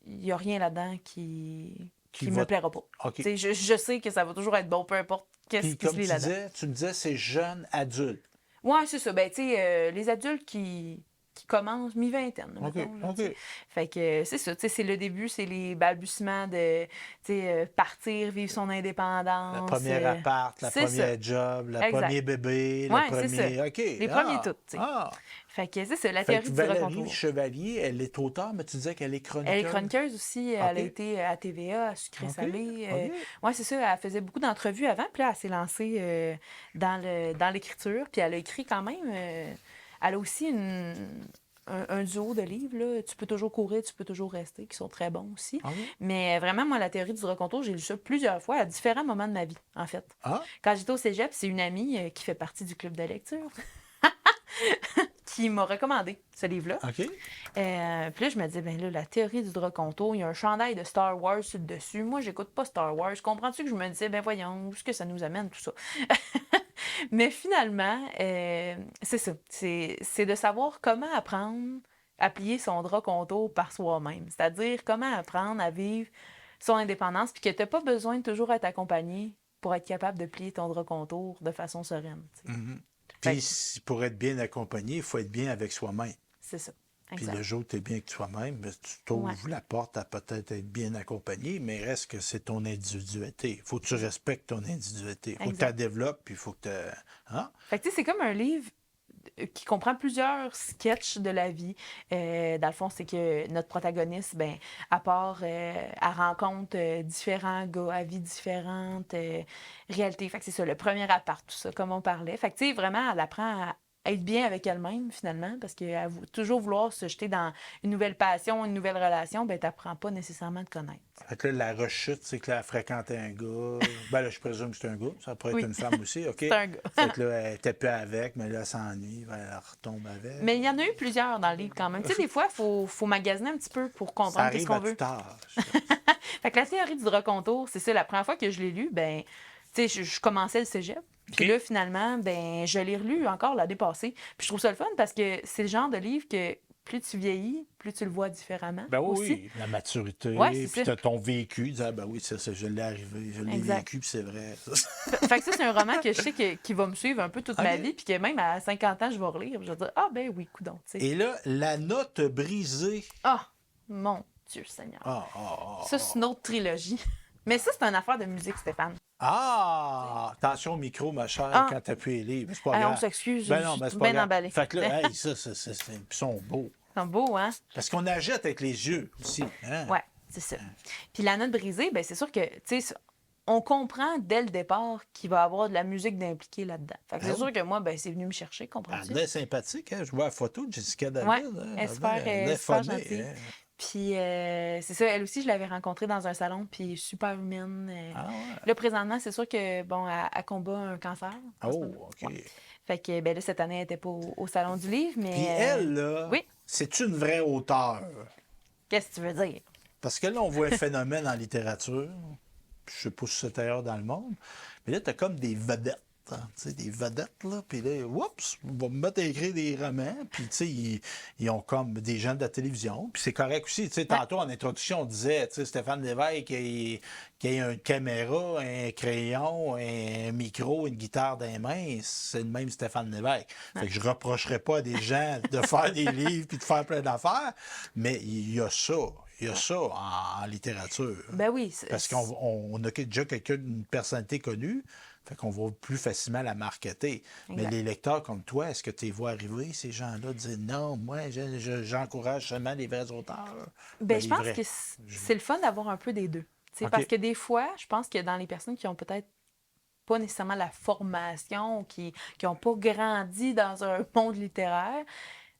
il n'y a rien là-dedans qui Qui me va- plaira pas. OK. Tu sais, je sais que ça va toujours être bon, peu importe qu'est-ce Puis, qui se comme lit là-dedans. tu me disais, c'est jeune adulte. Ouais, c'est ça. Ben, tu sais, les adultes qui commencent mi-vingtaine, OK, mettons, là, tu sais. OK. Fait que c'est ça, tu sais, c'est le début, c'est les balbutiements de, tu sais, partir, vivre son La indépendance. première appart, la C'est ça, première job, le exact. premier bébé, le Ouais, c'est ça. premier. OK. Les premiers Ah! tout, tu sais. Ah! Fait que c'est ça, la Fait que théorie du Valérie recontour. Chevalier, elle est auteure, mais tu disais qu'elle est Elle est chroniqueuse. chroniqueuse aussi, elle a OK. été à TVA, à OK. Sucré-Salé. OK. Ouais, c'est ça, elle faisait beaucoup d'entrevues avant, puis là, elle s'est lancée dans l'écriture, puis elle a écrit quand même. Elle a aussi un duo de livres, là. Tu peux toujours courir, tu peux toujours rester, qui sont très bons aussi. OK. Mais vraiment, moi, la théorie du recontour, j'ai lu ça plusieurs fois à différents moments de ma vie, en fait. Ah! Quand j'étais au cégep, c'est une amie qui fait partie du club de lecture qui m'a recommandé ce livre-là. OK. Puis là, je me disais, ben là, la théorie du Draconto, il y a un chandail de Star Wars sur le dessus. Moi, j'écoute pas Star Wars. Comprends-tu que je me disais, ben voyons, où est-ce que ça nous amène, tout ça? Mais finalement, c'est ça. C'est de savoir comment apprendre à plier son Draconto par soi-même. C'est-à-dire comment apprendre à vivre son indépendance, puis que tu n'as pas besoin de toujours être accompagné pour être capable de plier ton Draconto de façon sereine. Tu sais. Mhm. Fait Puis, que pour être bien accompagné, il faut être bien avec soi-même. c'est ça. Puis Exact. le jour où tu es bien avec toi-même, ben, tu Ouais. t'ouvres la porte à peut-être être bien accompagné, mais reste que c'est ton individualité. Il faut que tu respectes ton individualité. Il faut que tu Exact. la développes, puis il faut que tu... Hein? Fait que tu sais, c'est comme un livre qui comprend plusieurs sketchs de la vie. Dans le fond, c'est que notre protagoniste, ben, à part, elle rencontre différents gars à vie différente, réalité. Fait que c'est ça, le premier appart, tout ça, comme on parlait. Fait que tu sais, vraiment, elle apprend à être bien avec elle-même, finalement, parce que toujours vouloir se jeter dans une nouvelle passion, une nouvelle relation, ben, t'apprends pas nécessairement à te connaître. Fait que là, la rechute, c'est que là, elle fréquentait un gars. Ben là, je présume que c'est un gars. Ça pourrait être Oui, une femme aussi, OK? c'est un gars. Fait que là, elle était plus avec, mais là, elle s'ennuie. Ben, elle retombe avec. Mais il y en a eu plusieurs dans le livre quand même. Tu sais, des fois, faut magasiner un petit peu pour Ça comprendre qu'est-ce arrive qu'on à veut. tout âge. Fait que la théorie du recontour, c'est ça, la première fois que je l'ai lu, ben, tu sais, je commençais le cégep. Puis OK. là, finalement, ben, je l'ai relu encore l'année passée. Puis je trouve ça le fun parce que c'est le genre de livre que plus tu vieillis, plus tu le vois différemment Ben oui, aussi. oui, la maturité, Ouais, c'est puis ça. t'as ton vécu, tu dis, ah ben oui, je l'ai arrivé, je l'ai Exact. vécu, puis c'est vrai. Fait que ça, c'est un roman que je sais qui va me suivre un peu toute ma OK. vie, puis que même à 50 ans, je vais relire. Je vais dire, ah ben oui, coudonc, tu sais. Et là, la note brisée. Ah, mon Dieu Seigneur. Ah, ah, ah, Ça, c'est une autre trilogie. Mais ça, c'est une affaire de musique, Stéphane. ah! Attention au micro, ma chère, Ah. quand t'appuies les livres. C'est pas On grave. s'excuse, Ben je non, suis mais c'est pas bien grave. emballée. Fait que là, hey, ça, ils sont beaux. C'est beau, hein? Parce qu'on agite avec les yeux aussi. Hein? Ouais, c'est ça. Puis la note brisée, ben c'est sûr que, tu sais, on comprend dès le départ qu'il va y avoir de la musique d'impliquer là-dedans. Fait que Ah c'est oui. sûr que moi, ben c'est venu me chercher, Elle comprends-tu? est sympathique, hein? Je vois la photo de Jessica David. Ouais, hein? elle est super, Elle est super phonée, gentille. hein? Puis c'est ça, elle aussi, je l'avais rencontrée dans un salon, puis super humaine. Ah ouais. Là, présentement, c'est sûr que, bon, elle combat un cancer. en ce Oh, moment. OK. Ouais. Fait que, ben là, cette année, elle n'était pas au salon du livre, mais... Puis elle, là, Oui, c'est une vraie auteure. qu'est-ce que tu veux dire? Parce que là, on voit un phénomène en littérature. Je sais pas si c'est ailleurs dans le monde. Mais là, tu as comme des vedettes. Hein, tu sais, des vedettes, là. Puis là, oups, on va me mettre à écrire des romans. Puis, tu sais, ils ont comme des gens de la télévision. Puis c'est correct aussi. Tu sais, tantôt, en introduction, on disait, tu sais, Stéphane Lévesque, qu'il a une caméra, un crayon, un micro, une guitare dans les mains. C'est le même Stéphane Lévesque. Fait que je reprocherais pas à des gens de faire des livres puis de faire plein d'affaires. Mais il y a ça. Il y a ça en littérature. Ben oui. Parce qu'on a déjà une personnalité connue, fait qu'on va plus facilement la marketer. Mais Exact. les lecteurs comme toi, est-ce que tu les vois arriver, ces gens-là, dire non, moi, j'encourage seulement les vrais auteurs? Ben, je les pense vrais. que c'est le fun d'avoir un peu des deux. Tu sais, OK. parce que des fois, je pense que dans les personnes qui ont peut-être pas nécessairement la formation, qui n'ont pas grandi dans un monde littéraire,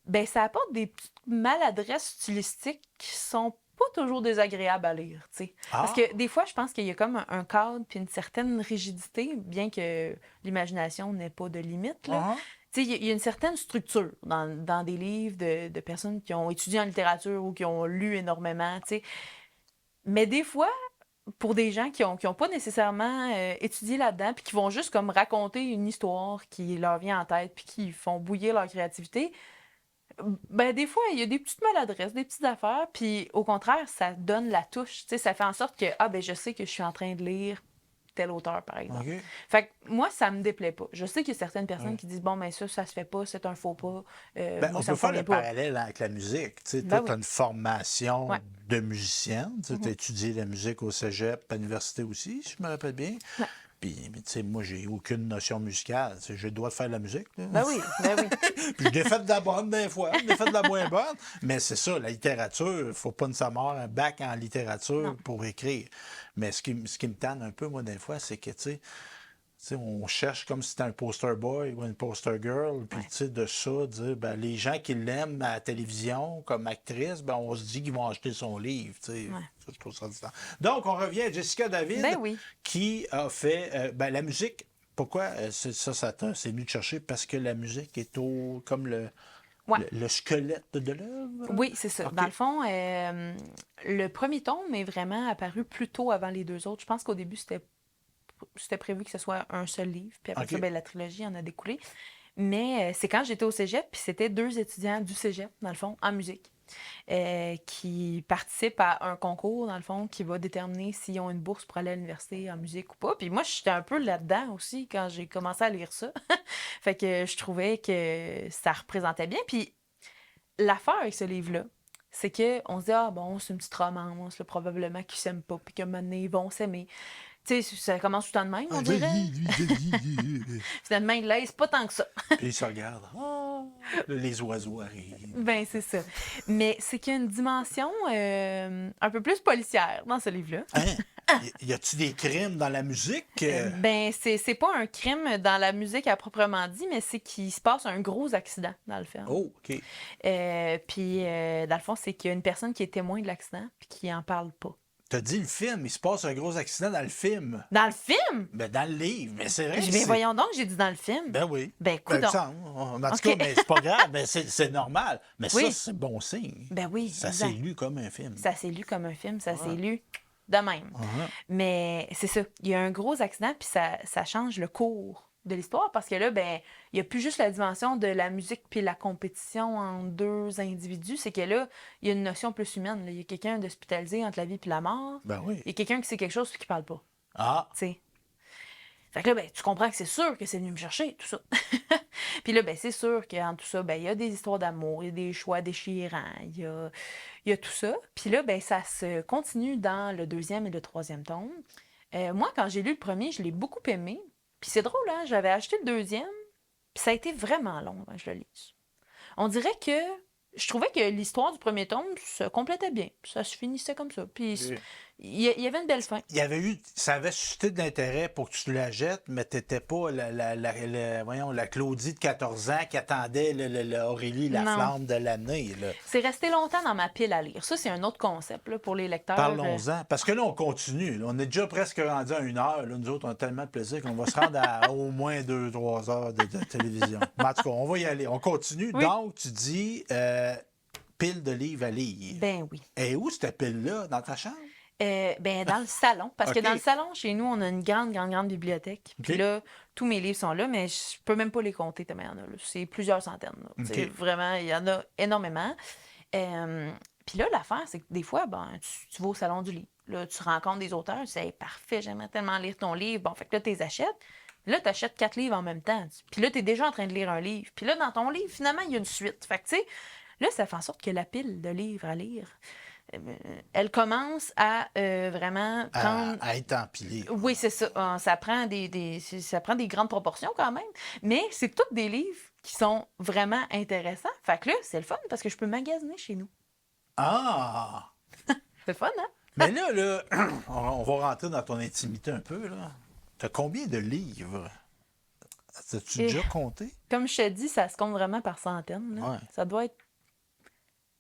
ben ça apporte des petites maladresses stylistiques qui sont pas toujours désagréables à lire, tu sais. Parce Ah, que des fois, je pense qu'il y a comme un cadre puis une certaine rigidité, bien que l'imagination n'ait pas de limite, là. ah, Tu sais, il y a une certaine structure dans des livres de personnes qui ont étudié en littérature ou qui ont lu énormément, tu sais. Mais des fois, pour des gens qui ont pas nécessairement étudié là-dedans, puis qui vont juste comme raconter une histoire qui leur vient en tête, puis qui font bouillir leur créativité, ben des fois, il y a des petites maladresses, des petites affaires, puis au contraire, ça donne la touche. Tu sais, ça fait en sorte que, ah ben je sais que je suis en train de lire tel auteur, par exemple. OK. Fait que moi, ça me déplaît pas. Je sais qu'il y a certaines personnes qui disent, bon, ben ça se fait pas, c'est un faux pas. Ben, Moi, on ça peut me faire convient le pas. parallèle avec la musique. Tu sais, Ben toi, tu as oui. une formation Ouais. de musicienne. Tu as étudié la musique au cégep, à l'université aussi, si je me rappelle bien. Ouais. Puis, tu sais, moi, j'ai aucune notion musicale. Tu sais, j'ai le droit de faire de la musique. Là. Ben oui, ben oui. Puis je l'ai fait de la bonne des fois, je l'ai fait de la moins bonne. Mais c'est ça, la littérature, il ne faut pas nécessairement avoir un bac en littérature Non. pour écrire. Mais ce qui me tanne un peu, moi, des fois, c'est que, tu sais, on cherche comme si c'était un poster boy ou une poster girl, puis Ouais. tu sais, de ça, dire, ben, les gens qui l'aiment à la télévision comme actrice, ben, on se dit qu'ils vont acheter son livre, tu sais. Ouais. Ça, je trouve ça distant. Donc, on revient à Jessica David, Ben oui. qui a fait, ben, la musique, pourquoi c'est venu te chercher? Parce que la musique est comme Ouais. le squelette de l'œuvre? Oui, c'est ça. OK. Dans le fond, le premier tome est vraiment apparu plus tôt avant les deux autres. Je pense qu'au début, c'était prévu que ce soit un seul livre. Puis après OK. ça, ben, la trilogie en a découlé. Mais c'est quand j'étais au cégep, puis c'était 2 étudiants du cégep, dans le fond, en musique, qui participent à un concours, dans le fond, qui va déterminer s'ils ont une bourse pour aller à l'université en musique ou pas. Puis moi, j'étais un peu là-dedans aussi quand j'ai commencé à lire ça. Fait que je trouvais que ça représentait bien. Puis l'affaire avec ce livre-là, c'est qu'on se dit, ah bon, c'est une petite romance, là, probablement qu'ils s'aiment pas, puis qu'à un moment donné, ils vont s'aimer. Tu sais, ça commence tout le temps de même, on dirait. Finalement, ils laissent pas tant que ça. Puis ils se regardent. Ah, là, les oiseaux arrivent. Ben, c'est ça. Mais c'est qu'il y a une dimension un peu plus policière dans ce livre-là. Hein? Y a-tu des crimes dans la musique? Ben, c'est pas un crime dans la musique à proprement dit, mais c'est qu'il se passe un gros accident dans le film. Oh, OK. Puis, dans le fond, c'est qu'il y a une personne qui est témoin de l'accident puis qui en parle pas. T'as dit le film, il se passe un gros accident dans le film. Dans le film? Ben, dans le livre, mais c'est vrai que Mais voyons donc, j'ai dit dans le film. Ben oui. Ben, Ben, coudonc. en tout OK. cas, mais c'est pas grave, mais c'est normal. Mais Oui. ça, c'est bon signe. Ben oui, Ça exact. s'est lu comme un film. Ça s'est lu comme un film, ça s'est lu de même. Uh-huh. Mais c'est ça, il y a un gros accident, puis ça change le cours de l'histoire, parce que là, ben, il n'y a plus juste la dimension de la musique puis la compétition entre deux individus, c'est que là, il y a une notion plus humaine. Là. Il y a quelqu'un d'hospitalisé entre la vie et la mort. Ben oui. Il y a quelqu'un qui sait quelque chose puis qui parle pas. Ah, Tu sais. Fait que là, ben, tu comprends que c'est sûr que c'est venu me chercher, tout ça. Puis là, ben, c'est sûr qu'en tout ça, ben, il y a des histoires d'amour, il y a des choix déchirants, il y a tout ça. Puis là, ben, ça se continue dans le 2e et le 3e tome. Moi, quand j'ai lu le premier, je l'ai beaucoup aimé. Puis c'est drôle, hein? J'avais acheté le 2e, puis ça a été vraiment long avant que je le lise. On dirait que je trouvais que l'histoire du premier tome se complétait bien. Ça se finissait comme ça. Puis il y avait une belle fin. il y avait eu, ça avait suscité de l'intérêt pour que tu la jettes, mais t'étais pas voyons, la Claudie de 14 ans qui attendait Aurélie la Non. flamme de l'année. Là. C'est resté longtemps dans ma pile à lire. Ça, c'est un autre concept là, pour les lecteurs. Parlons-en. Parce que là, on continue. Là. On est déjà presque rendu à 1 heure. Là. Nous autres, on a tellement de plaisir qu'on va se rendre à au moins 2-3 heures de télévision. Mais en tout cas, on va y aller. On continue. Oui. Donc, tu dis pile de livres à lire. Ben oui. Et où cette pile-là? Dans ta chambre? Ben, dans le salon. Parce que OK. dans le salon, chez nous, on a une grande, grande, grande bibliothèque. Puis OK. là, tous mes livres sont là, mais je peux même pas les compter tellement il y en a. Là. C'est plusieurs centaines. Là. OK. C'est Vraiment, il y en a énormément. Puis là, l'affaire, c'est que des fois, ben, tu vas au salon du livre. Là, tu rencontres des auteurs, tu dis hey, parfait, j'aimerais tellement lire ton livre. Bon, fait que là, tu les achètes. Là, tu achètes 4 livres en même temps. Puis là, tu es déjà en train de lire un livre. Puis là, dans ton livre, finalement, il y a une suite. Fait que, tu sais, là, ça fait en sorte que la pile de livres à lire, elle commence à vraiment prendre. À être empilée. Oui, c'est ça. Ça prend ça prend des grandes proportions quand même. Mais c'est tous des livres qui sont vraiment intéressants. Fait que là, c'est le fun parce que je peux magasiner chez nous. Ah! C'est le fun, hein? Mais là, on va rentrer dans ton intimité un peu. Là. T'as combien de livres? As-tu déjà compté? Comme je te dis, ça se compte vraiment par centaines. Là. Ouais. Ça doit être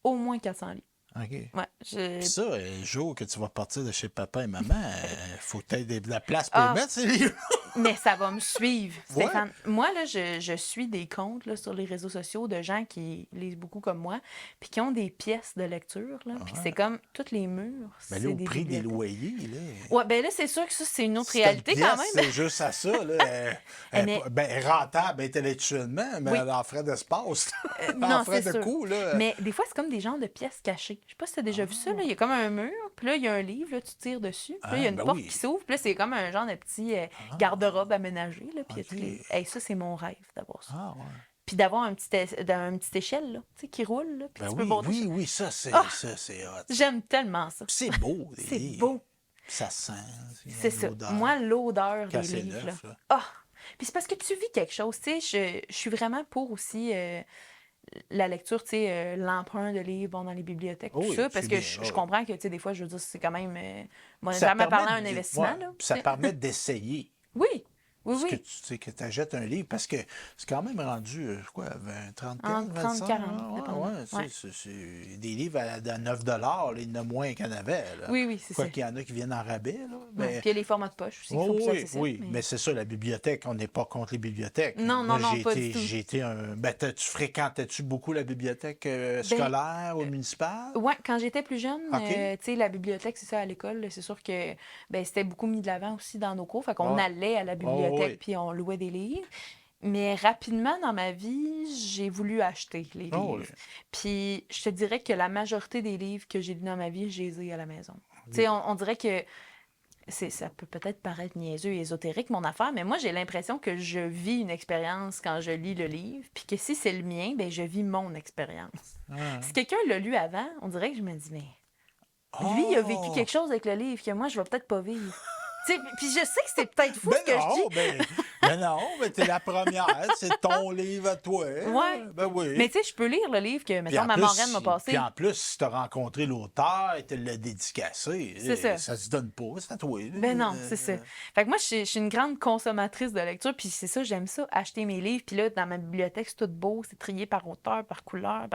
au moins 400 livres. OK. Ouais, Puis ça, le jour que tu vas partir de chez papa et maman, faut que tu aies de la place pour Ah. les mettre, ces livres. Mais ça va me suivre, Ouais. Stéphane. Moi, là, je suis des comptes là, sur les réseaux sociaux de gens qui lisent beaucoup comme moi, puis qui ont des pièces de lecture. Là, puis c'est comme tous les murs. Mais c'est là, au des prix des bibliothèques. loyers, là. Ouais, ben là, c'est sûr que ça, c'est une autre C'est réalité une quand pièce, même. C'est juste à ça, là. Mais- Elle est rentable intellectuellement, mais Oui. elle en frais d'espace. Non, en frais c'est de sûr. coût, là. Mais des fois, c'est comme des genres de pièces cachées. Je sais pas si tu as déjà vu ça. Là. Il y a comme un mur, puis là, il y a un livre, là, tu tires dessus, puis là, il y a une ben porte oui. qui s'ouvre, puis là, c'est comme un genre de petit garde-robe aménagé, là, puis il y a tous OK. les... Hey, ça, c'est mon rêve, d'avoir ça. Ah, ouais. Puis d'avoir une petite échelle, là, tu sais, qui roule, là, puis Ben tu peux oui, monter ça. oui, ça, c'est Ah! hot. J'aime tellement ça. Puis c'est beau, des C'est livres. beau. Puis ça sent, C'est ça. l'odeur. Moi, l'odeur Quand des c'est livres, là. neuf, là. Ah! Puis c'est parce que tu vis quelque chose, tu sais, je suis vraiment pour aussi la lecture, tu sais, l'emprunt de livres bon, dans les bibliothèques, Oh tout oui, ça, parce c'est que bien, je oh. comprends que, tu sais, des fois, je veux dire, c'est quand même... moi, Ça jamais permet parlé d'un investissement, ouais, là. puis ça tu sais. permet d'essayer. Oui, oui, Ce que oui. tu sais, que tu achètes un livre, parce que c'est quand même rendu, quoi, 20, 30, Entre 30 25? 40, Ouais, dépendamment. ouais, Ouais. c'est des livres à 9 là, il y en a moins qu'il y en avait. Là. Oui, oui, c'est Quoi ça. qu'il y en a qui viennent en rabais. Là, Ouais. mais... Puis il y a les formats de poche aussi qui sont Oui, plus oui, accessibles. oui, mais c'est ça, la bibliothèque, on n'est pas contre les bibliothèques. Non, Moi, non, non, pas du tout. j'ai été un... Ben, tu fréquentais-tu beaucoup la bibliothèque Ben, scolaire ou municipale? ouais, quand j'étais plus jeune, OK. tu sais, la bibliothèque, c'est ça, à l'école, c'est sûr que ben, c'était beaucoup mis de l'avant aussi dans nos cours. Fait qu'on Ouais. allait à la Oh, bibliothèque oui. puis on louait des livres. Mais rapidement dans ma vie, j'ai voulu acheter les Oh, oui. livres. Puis je te dirais que la majorité des livres que j'ai lus dans ma vie, je les ai à la maison. Tu sais, on dirait que ça peut peut-être paraître niaiseux et ésotérique, mon affaire, mais moi, j'ai l'impression que je vis une expérience quand je lis le livre, puis que si c'est le mien, ben je vis mon expérience. Ah. Si quelqu'un l'a lu avant, on dirait que je me dis, mais lui, il a vécu Oh! quelque chose avec le livre que moi, je vais peut-être pas vivre. Tu sais, puis je sais que c'est peut-être fou Ben ce que je dis. non, mais t'es la première, c'est ton livre à toi. Ouais. Ben oui. Mais tu sais, je peux lire le livre que, Puis mettons, en ma plus, marraine m'a passé. Puis en plus, si t'as rencontré l'auteur et te l'a dédicacé, C'est ça. ça se donne pas, c'est à toi. Ben non, c'est ça. Fait que moi, je suis une grande consommatrice de lecture, puis c'est ça, j'aime ça, acheter mes livres. Puis là, dans ma bibliothèque, c'est tout beau, c'est trié par auteur, par couleur.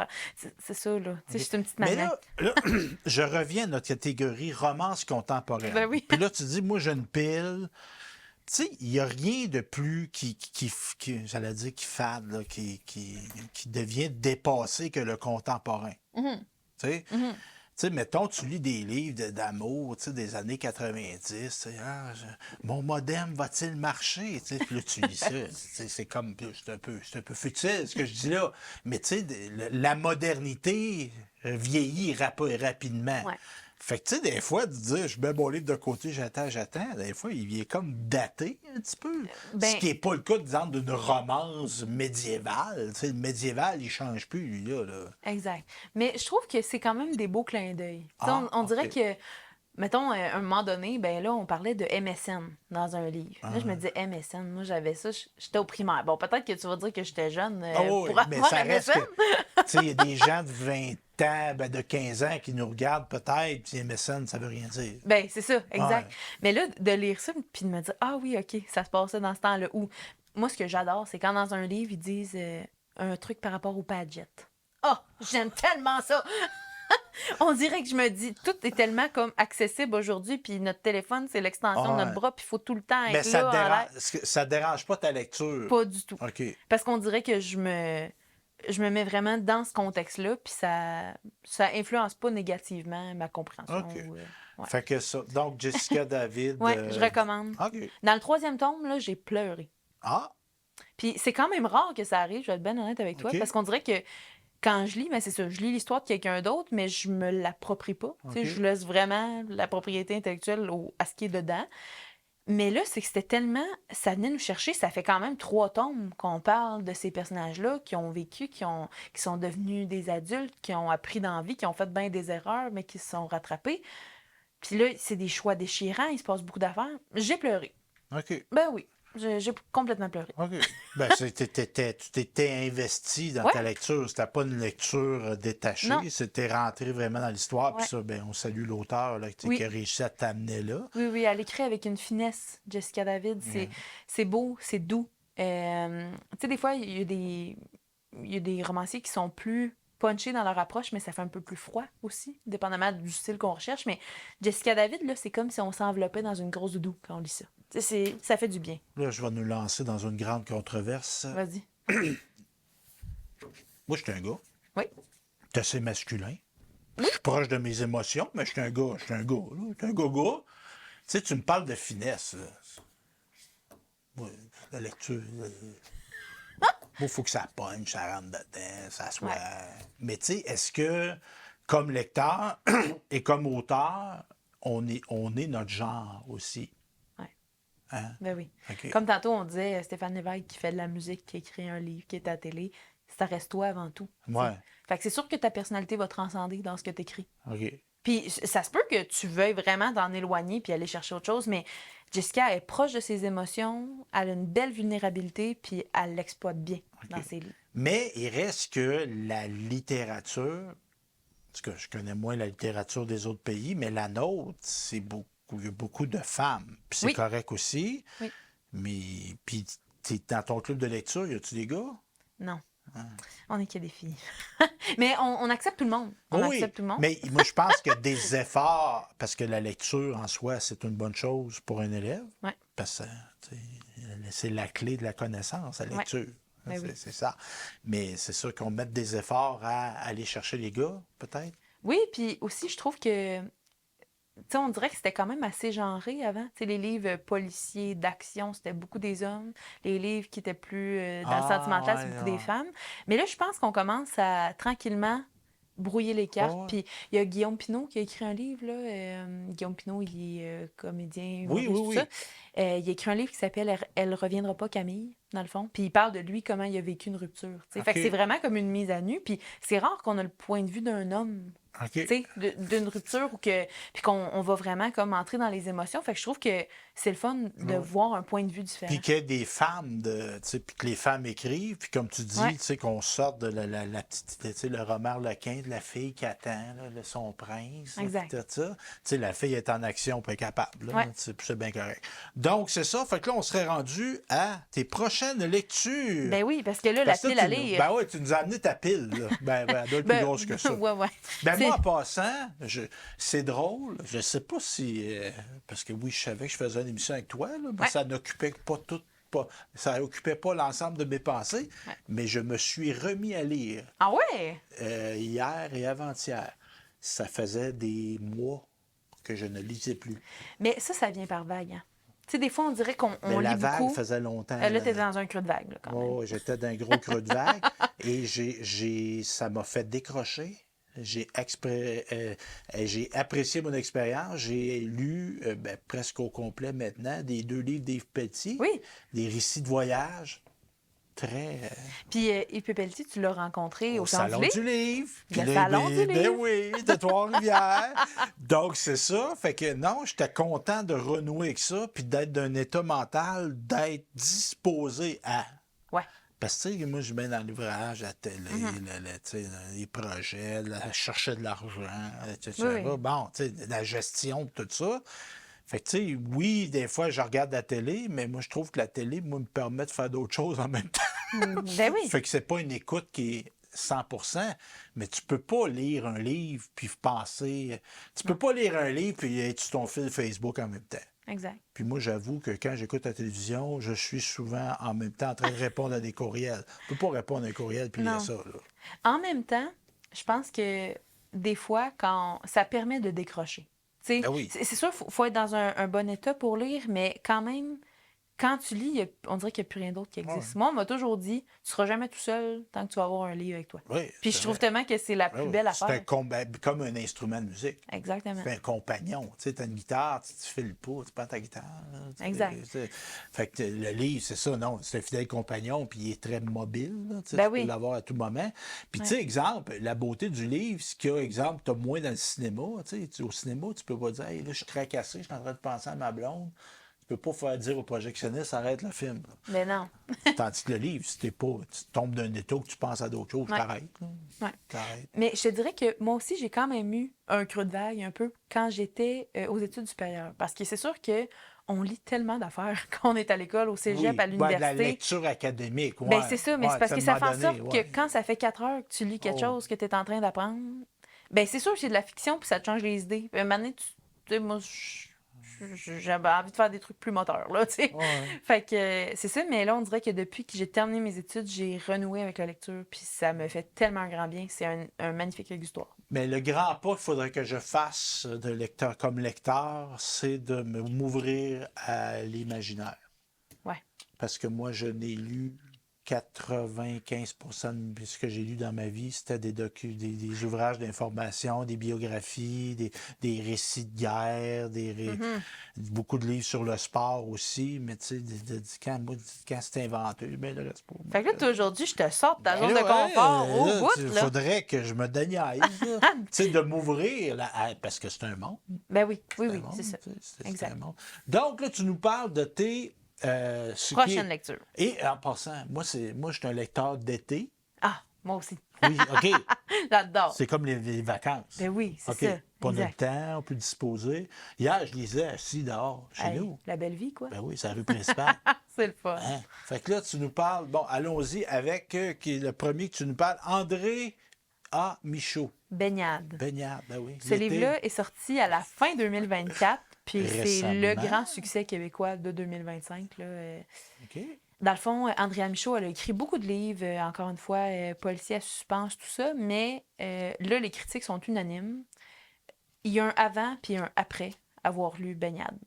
C'est ça, là. Tu sais, je suis une petite Mais maniaque. là, je reviens à notre catégorie romance contemporaine. Ben oui. Puis là, tu dis, moi, j'ai une pile. Tu sais, il n'y a rien de plus j'allais dire, qui fade, là, qui devient dépassé que le contemporain. Mhm. Tu sais? Mhm. Tu sais, mettons, tu lis des livres d'amour, tu sais, des années 90, tu sais, mon modem va-t-il marcher? Tu sais, puis là, tu lis ça. C'est comme, c'est un peu futile, ce que je dis là. Mais tu sais, la modernité vieillit rapidement. Ouais. Fait que, tu sais, des fois, de dire, je mets mon livre de côté, j'attends, des fois, il est comme daté un petit peu. Ben- Ce qui n'est pas le cas, disons, d'une romance médiévale. Tu sais, le médiéval, il ne change plus, lui, là. Exact. Mais je trouve que c'est quand même des beaux clins d'œil. Tu sais, Ah, on dirait ok. que, mettons, à un moment donné, ben là, on parlait de MSN dans un livre. Là, je me disais, MSN, moi, j'avais ça, j'étais au primaire. Bon, peut-être que tu vas dire que j'étais jeune Ah oui, pour mais avoir ça reste MSN. que, tu sais, il y a des gens de 20 ans, ben, de 15 ans qui nous regardent peut-être, puis MSN, ça veut rien dire. Ben, c'est ça, exact. Ouais. Mais là, de lire ça, puis de me dire, ah oui, OK, ça se passait dans ce temps-là. Ou, moi, ce que j'adore, c'est quand dans un livre, ils disent un truc par rapport au Padgett. Oh, j'aime tellement ça! On dirait que je me dis, tout est tellement comme accessible aujourd'hui, puis notre téléphone, c'est l'extension de Ouais. notre bras, puis il faut tout le temps Mais être là. en l'air. ça dérange pas ta lecture. Pas du tout. OK. Parce qu'on dirait que je me mets vraiment dans ce contexte-là, puis ça influence pas négativement ma compréhension. OK. Ouais. Fait que ça. Donc, Jessica David. Ouais, je recommande. OK. Dans le 3e tome, là, j'ai pleuré. Ah, Puis c'est quand même rare que ça arrive, je vais être bien honnête avec toi, OK. parce qu'on dirait que quand je lis, ben c'est ça, je lis l'histoire de quelqu'un d'autre, mais je me l'approprie pas. Tu sais, OK. je laisse vraiment la propriété intellectuelle à ce qui est dedans. Mais là, c'est que c'était tellement... Ça venait nous chercher, ça fait quand même 3 tomes qu'on parle de ces personnages-là qui ont vécu, qui sont devenus des adultes, qui ont appris dans la vie, qui ont fait bien des erreurs, mais qui se sont rattrapés. Puis là, c'est des choix déchirants, il se passe beaucoup d'affaires. J'ai pleuré. OK. Ben oui, j'ai complètement pleuré. OK. Ben, tu t'étais investi dans Ouais. ta lecture. C'était pas une lecture détachée. Non. C'était rentré vraiment dans l'histoire. Puis Ouais. ça, ben, on salue l'auteur là, Oui. qui a réussi à t'amener là. Oui, oui, elle écrit avec une finesse, Jessica David. C'est beau, c'est doux. Tu sais, des fois, il y a des romanciers qui sont plus punchés dans leur approche, mais ça fait un peu plus froid aussi, dépendamment du style qu'on recherche. Mais Jessica David, là, c'est comme si on s'enveloppait dans une grosse doudou quand on lit ça. Tu sais, ça fait du bien. Là, je vais nous lancer dans une grande controverse. Vas-y. Moi, je suis un gars. Oui. C'est assez masculin. Je suis proche de mes émotions, mais je suis un gars. Je suis un gars. Là. Je suis un gars. Tu sais, tu me parles de finesse. Là. Moi, la lecture. Moi, il faut que ça punch, ça rentre dedans, ça soit. Ouais. Mais tu sais, est-ce que comme lecteur et comme auteur, on est notre genre aussi. Ouais. Hein? Ben oui. OK. Comme tantôt, on disait Stéphane Lévesque qui fait de la musique, qui écrit un livre, qui est à la télé, ça reste toi avant tout. Tu sais. Ouais. Fait que c'est sûr que ta personnalité va transcender dans ce que tu écris. OK. Puis ça se peut que tu veuilles vraiment t'en éloigner puis aller chercher autre chose, mais Jessica est proche de ses émotions, elle a une belle vulnérabilité, puis elle l'exploite bien dans ses livres. Mais il reste que la littérature, parce que je connais moins la littérature des autres pays, mais la nôtre, c'est beaucoup, il y a beaucoup de femmes. Puis c'est Oui. correct aussi. Oui. Mais, puis, dans ton club de lecture, y a-tu des gars? Non. On est que des filles. Mais on accepte tout le monde. On Oui, accepte tout le monde. mais moi, je pense que des efforts, parce que la lecture en soi, c'est une bonne chose pour un élève. Ouais. Parce que tu sais, c'est la clé de la connaissance, la lecture. Ben oui. C'est ça. Mais c'est sûr qu'on met des efforts à aller chercher les gars, peut-être. Oui, puis aussi, je trouve que, tu sais, on dirait que c'était quand même assez genré avant. Tu sais, les livres policiers d'action, c'était beaucoup des hommes. Les livres qui étaient plus dans le sentimental, c'est beaucoup des femmes. Mais là, je pense qu'on commence à tranquillement brouiller les cartes. Ouais. Puis il y a Guillaume Pinault qui a écrit un livre, là. Guillaume Pinault, il est comédien, Oui, humoriste, oui, tout oui. ça. Il a écrit un livre qui s'appelle Elle reviendra pas, Camille, dans le fond. Puis il parle de lui, comment il a vécu une rupture. Tu sais. OK. Fait que c'est vraiment comme une mise à nu. Puis c'est rare qu'on a le point de vue d'un homme, OK. tu sais, d'une rupture, ou que puis qu'on va vraiment comme entrer dans les émotions. Fait que je trouve que c'est le fun de voir un point de vue différent. Puis qu'il y ait des femmes, tu sais, puis que les femmes écrivent, puis comme tu dis, Ouais. tu sais, qu'on sorte de la petite, tu sais, le Romare Lequin, de la fille qui attend, là, son prince, là, Exact. puis tout ça. Tu sais, la fille est en action, pas capable, là, Ouais. tu sais, puis c'est bien correct. Donc, c'est ça, fait que là, on serait rendu à tes prochaines lectures. Ben oui, parce que là, Parce que la pile à tu nous- lire. Ben oui, tu nous as amené ta pile, là. Ben, elle doit être plus grosse que ça. ouais, ouais. Ben C'est- moi, en passant, c'est drôle. Je sais pas si... parce que oui, je savais que je faisais une émission avec toi, là, mais Ouais. ça n'occupait pas tout... ça occupait pas l'ensemble de mes pensées, Ouais. mais je me suis remis à lire Ah ouais? hier et avant-hier. Ça faisait des mois que je ne lisais plus. Mais ça vient par vague. Hein. Tu sais, des fois, on dirait qu'on Mais la lit vague beaucoup. faisait longtemps. Là, t'es dans un creux de vague, là, quand même. Oh, j'étais dans un gros creux de vague et ça m'a fait décrocher. J'ai apprécié mon expérience. J'ai lu presque au complet maintenant des 2 livres d'Yves Pelletier, Oui. des récits de voyage. Très. Puis Yves Pelletier, tu l'as rencontré au Salon Salon du du Livre. Puis Le là, Salon du ben Livre. oui, de Trois-Rivières. Donc, c'est ça. Fait que non, j'étais content de renouer avec ça, puis d'être d'un état mental, d'être disposé à. Ouais. Parce que, tu sais, moi, je mets dans l'ouvrage, la télé, tu sais, les projets, chercher de l'argent, etc. Oui, oui. Bon, tu sais, la gestion, tout ça. Fait que, tu sais, oui, des fois, je regarde la télé, mais moi, je trouve que la télé, moi, me permet de faire d'autres choses en même temps. Ben oui. Fait que c'est pas une écoute qui est 100%, mais tu peux pas lire un livre puis penser... Tu peux pas lire un livre puis être sur ton fil Facebook en même temps. Exact. Puis moi, j'avoue que quand j'écoute la télévision, je suis souvent en même temps en train de répondre à des courriels. Je peux pas répondre à un courriel puis lire Non. ça, là. En même temps, je pense que des fois, quand ça permet de décrocher. Tu sais, Ben oui. c'est sûr, il faut être dans un bon état pour lire, mais quand même, quand tu lis, on dirait qu'il n'y a plus rien d'autre qui existe. Ouais. Moi, on m'a toujours dit, tu ne seras jamais tout seul tant que tu vas avoir un livre avec toi. Oui, Puis c'est je trouve vrai. tellement que c'est la Ben plus oui. belle C'est affaire. comme un instrument de musique. Exactement. C'est un compagnon. Tu sais, t'as une guitare, tu files pas, tu prends ta guitare. Là, Exact. Fait que le livre, c'est ça, non, c'est un fidèle compagnon, puis il est très mobile. Là, tu sais, Ben tu oui. peux l'avoir à tout moment. Puis, tu sais, exemple, la beauté du livre, ce qu'il y a, exemple, t'as moins dans le cinéma. Tu sais, au cinéma, tu peux pas dire, hey, là, je suis tracassé, je suis en train de penser à ma blonde. Tu peux pas faire dire au projectionniste, arrête le film. là. Mais non. Tandis que le livre, si t'es pas, tu tombes d'un état que tu penses à d'autres choses, Ouais. t'arrêtes. là. Ouais. T'arrêtes. Mais je te dirais que moi aussi, j'ai quand même eu un creux de vague un peu quand j'étais aux études supérieures. Parce que c'est sûr que on lit tellement d'affaires quand on est à l'école, au cégep, Oui, à de la l'université. lecture académique. Ben, ouais. c'est ça, mais Ouais, c'est parce à que un ça fait moment en sorte donné, que ouais. quand ça fait 4 heures que tu lis quelque Oh. chose que tu es en train d'apprendre, ben c'est sûr que c'est de la fiction puis ça te change les idées. Puis à un moment donné, tu sais, moi, j'avais envie de faire des trucs plus moteurs, là, tu sais. Ouais. Fait que c'est ça, mais là, on dirait que depuis que j'ai terminé mes études, j'ai renoué avec la lecture, puis ça me fait tellement un grand bien. C'est un magnifique exutoire. Mais le grand pas qu'il faudrait que je fasse de lecteur comme lecteur, c'est de m'ouvrir à l'imaginaire. Ouais. Parce que moi, je n'ai lu 95% de ce que j'ai lu dans ma vie, c'était des ouvrages d'information, des biographies, des récits de guerre, beaucoup de livres sur le sport aussi, mais tu sais, quand c'est inventé, ben le reste pas. Fait que là, toi, aujourd'hui, je te sors de ta zone de Là, confort au bout, il là. faudrait que je me déniaise, là. Tu sais, de m'ouvrir, parce que c'est un monde. Ben oui, oui, C'est un oui, monde, c'est ça. tu sais, c'est Exact. un monde. Donc, là, tu nous parles de tes... Prochaine lecture. Et en passant, moi, je suis un lecteur d'été. Ah, moi aussi. Oui, OK. J'adore. C'est comme les vacances. Ben oui, c'est OK. ça. Pas de Exact. temps, on peut disposer. Hier, je lisais assis dehors, chez Hey, nous. la belle vie, quoi. Ben oui, c'est la rue principale. C'est le fun. Hein? Fait que là, tu nous parles. Bon, allons-y avec qui est le premier que tu nous parles, André A. Michaud. Baignade. Baignade, ben oui. Ce livre-là est sorti à la fin 2024, puis c'est le Récemment. grand succès québécois de 2025. Là. OK. Dans le fond, Andrea Michaud, elle a écrit beaucoup de livres, encore une fois, policiers à suspense, tout ça, mais là, les critiques sont unanimes. Il y a un avant puis un après avoir lu Baignade.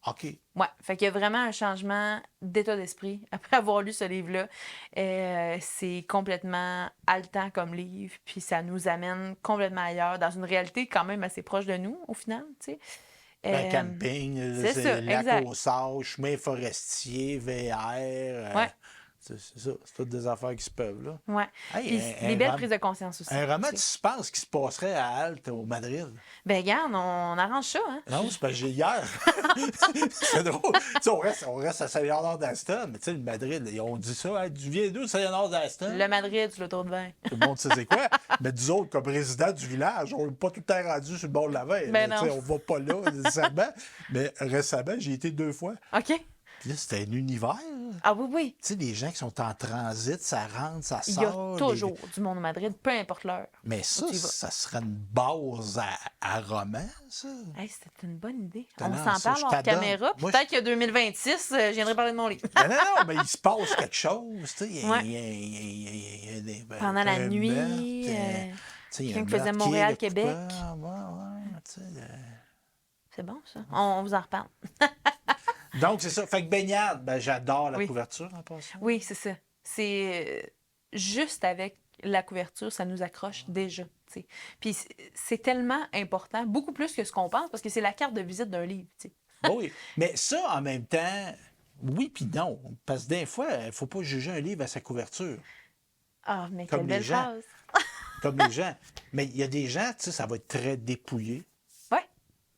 OK. Ouais, fait qu'il y a vraiment un changement d'état d'esprit après avoir lu ce livre-là. C'est complètement haletant comme livre, puis ça nous amène complètement ailleurs, dans une réalité quand même assez proche de nous, au final, tu sais. Ben, camping, c'est ça, lac exact. aux sages, chemin forestier, VR. Ouais. C'est ça. C'est toutes des affaires qui se peuvent, là. Ouais. Hey, Puis des belles prises de conscience aussi. Un roman de tu sais. suspense qui se passerait à Halte, au Madrid. Ben, regarde, on arrange ça, hein? Non, c'est parce que j'ai hier. C'est drôle. Tu sais, on reste à Saint-Léonard d'Aston, mais tu sais, le Madrid, on dit ça. Hey, tu viens d'où, Saint-Léonard d'Aston? Le Madrid, sur le tour de vin. Tout le monde sait c'est quoi. Mais nous autres, comme résidents du village, on n'est pas tout le temps rendu sur le bord de la veille. Ben Tu sais, non. on va pas là nécessairement. Mais récemment, j'y été 2 fois. OK. Puis là, c'était un univers. Là. Ah oui, oui. Tu sais, les gens qui sont en transit, ça rentre, ça Il y a sort. toujours du monde au Madrid, peu importe l'heure. Mais ça, tu y vas. ça serait une base à roman, ça. Hey, c'était une bonne idée. Je te On lance s'en ça, parle je hors t'adonne. caméra. Moi, Peut-être qu'il y a 2026, je viendrai parler de mon livre. Non, mais il se passe quelque chose. Tu sais, Ouais. il y a des- ben, Pendant la un nuit, meurtre, tu sais, il y a quelqu'un un qui faisait meurtrier, Montréal-Québec. le coupable. Ouais, tu sais, C'est bon, ça. On vous en reparle. Donc, c'est ça. Fait que baignade, ben, j'adore la Oui. couverture en passant. Oui, c'est ça. C'est juste avec la couverture, ça nous accroche déjà. Tu sais. Puis c'est tellement important, beaucoup plus que ce qu'on pense, parce que c'est la carte de visite d'un livre. Tu sais. Oui, mais ça, en même temps, oui puis non. Parce que des fois, il ne faut pas juger un livre à sa couverture, Ah, mais Comme quelle les belle gens. phrase. comme les gens. Mais il y a des gens, tu sais, ça va être très dépouillé. Ouais.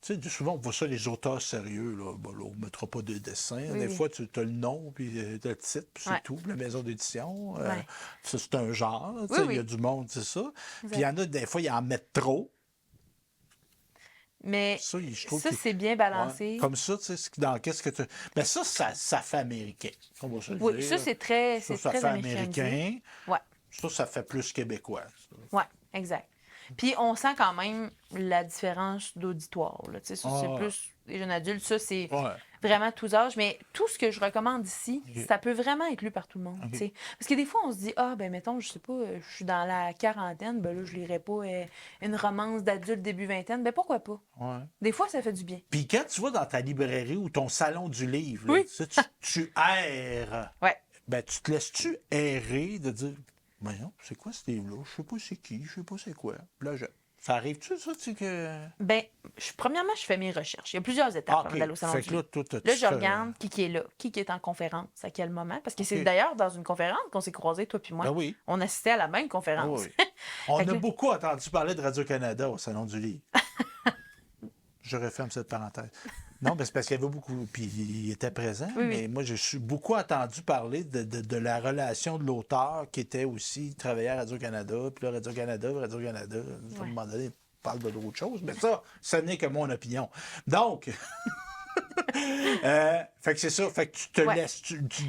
Tu sais, souvent, on voit ça, les auteurs sérieux, là, bon, là, on ne mettra pas de dessin. Oui, Des oui. fois, tu as le nom, puis tu as le titre, puis c'est Ouais. tout, la maison d'édition. Ouais. Ça, c'est un genre. Tu Oui, sais, oui. il y a du monde, c'est ça. Exact. Puis il y en a, des fois, ils en mettent trop. Mais Ça, je trouve ça, que- c'est bien Ouais. balancé. Comme ça, tu sais, dans qu'est-ce que tu. Mais ça fait américain. On va se le Oui, dire. ça, c'est très, Ça, c'est ça très fait américanisé. américain. Ouais. Ça fait plus québécois. ça. Oui, exact. Puis on sent quand même la différence d'auditoire. Là. Tu sais, ça, c'est Ah. plus les jeunes adultes. Ça, c'est Ouais. vraiment tous âges. Mais tout ce que je recommande ici, Ok. ça peut vraiment être lu par tout le monde. Ok. tu sais. Parce que des fois, on se dit, ah, ben mettons, je sais pas, je suis dans la quarantaine, ben là, je lirai pas une romance d'adulte début vingtaine. Ben pourquoi pas? Ouais. Des fois, ça fait du bien. Puis quand tu vas dans ta librairie ou ton salon du livre, là, Oui. tu sais, tu erres. Ouais. Ben, tu te laisses-tu errer de dire, voyons, c'est quoi ce livre-là? Je sais pas c'est qui, je sais pas c'est quoi. Puis là, ça arrive-tu, ça, tu sais que. Ben, premièrement, je fais mes recherches. Il y a plusieurs étapes Ah, avant OK. d'aller au salon Fait du que là, livre. toi, Là, je regarde qui est là, qui est en conférence, à quel moment. Parce que c'est OK. d'ailleurs dans une conférence qu'on s'est croisés, toi puis moi. Ben oui. On assistait à la même Ah conférence. oui. On Fait que a là- beaucoup entendu parler de Radio-Canada au Salon du Livre. Je referme cette parenthèse. Non, mais c'est parce qu'il y avait beaucoup. Puis il était présent, Oui, mais oui. moi, je suis beaucoup entendu parler de la relation de l'auteur qui était aussi travaillait à Radio-Canada, puis là, Radio-Canada. À un moment donné, on parle de d'autres choses, mais ça n'est que mon opinion. Donc. Fait que c'est ça. Fait que tu te Ouais. laisses.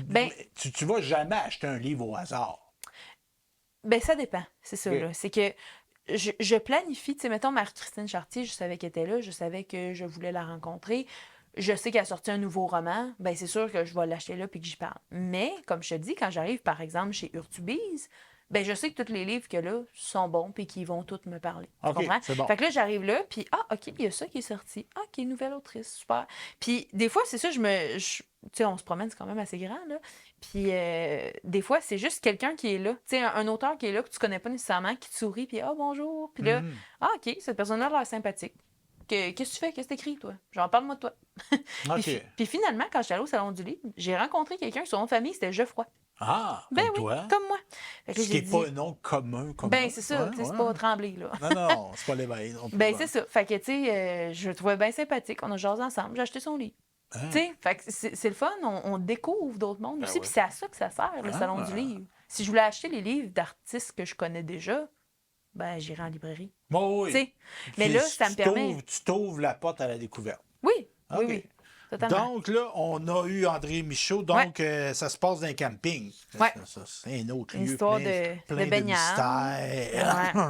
Ben- Tu vas jamais acheter un livre au hasard. Ben, ça dépend. C'est ça, Ok. là. C'est que je planifie. Tu sais, mettons, Marie-Christine Chartier, je savais qu'elle était là, je savais que je voulais la rencontrer. Je sais qu'elle a sorti un nouveau roman. Ben, c'est sûr que je vais l'acheter là puis que j'y parle. Mais, comme je te dis, quand j'arrive, par exemple, chez Urtubise, ben, je sais que tous les livres que là sont bons puis qu'ils vont tous me parler. Tu OK, comprends? c'est bon. Fait que là, j'arrive là, puis OK, il y a ça qui est sorti. OK, nouvelle autrice, super. Puis des fois, c'est ça, sais, on se promène, c'est quand même assez grand, là. Puis des fois, c'est juste quelqu'un qui est là. Tu sais, un auteur qui est là que tu connais pas nécessairement, qui te sourit, puis ah, bonjour. Puis là, Mhm. ah, OK, cette personne-là a l'air sympathique. Qu'est-ce que tu fais? Qu'est-ce que t'écris, toi? Genre, parle-moi de toi. Puis, OK. puis finalement, quand j'étais allée au Salon du Livre, j'ai rencontré quelqu'un, son nom de famille, c'était Geoffroy. Ah, Ben comme oui, toi. comme moi. Fait que là, Ce qui j'ai n'est pas dit, un nom commun, ben commun. c'est ça, Ouais, tu sais, c'est ouais. pas Tremblay, là. Non, non, c'est pas les mêmes non plus. Ben Ouais. c'est ça. Fait que, tu sais, je le trouvais bien sympathique. On a jasé ensemble. J'ai acheté son livre. Tu Hein? sais, fait que c'est le fun. On découvre d'autres mondes Ben aussi. oui. Puis c'est à ça que ça sert, le Salon du Ah. Livre. Si je voulais acheter les livres d'artistes que je connais déjà, ben j'irais en librairie. Bon, Tu oui. sais. Mais là, ça me permet. Tu t'ouvres la porte à la découverte. Oui, oui, OK. oui. Totalement. Donc, là, on a eu André Michaud. Ouais, Donc, ça se passe dans un camping. ouais. C'est un autre Une lieu histoire plein, de plein de baignade. mystères. Ouais.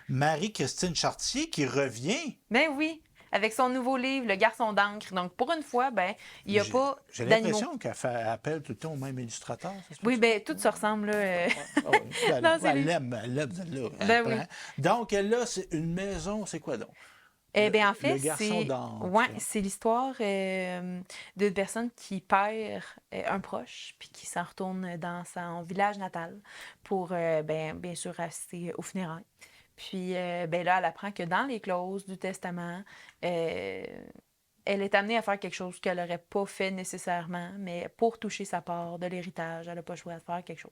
Marie-Christine Chartier qui revient. Ben oui. Avec son nouveau livre, Le Garçon d'encre. Donc, pour une fois, ben, il n'y a J'ai pas j'ai d'animaux. l'impression qu'elle fait appel tout le temps au même illustrateur. Ça se Oui, peut-tu? ben, tout se ressemble, là. Ah oui, dans ces livres. elle l'aime, celle-là. Ben oui. Donc, là, c'est une maison, c'est quoi donc? Eh bien, en Le fait, garçon c'est d'encre. ouais, c'est l'histoire d'une personne qui perd un proche, puis qui s'en retourne dans son village natal pour, bien sûr, assister aux funérailles. Puis, ben là, elle apprend que dans les clauses du testament, euh, elle est amenée à faire quelque chose qu'elle n'aurait pas fait nécessairement, mais pour toucher sa part de l'héritage, elle n'a pas le choix de faire quelque chose.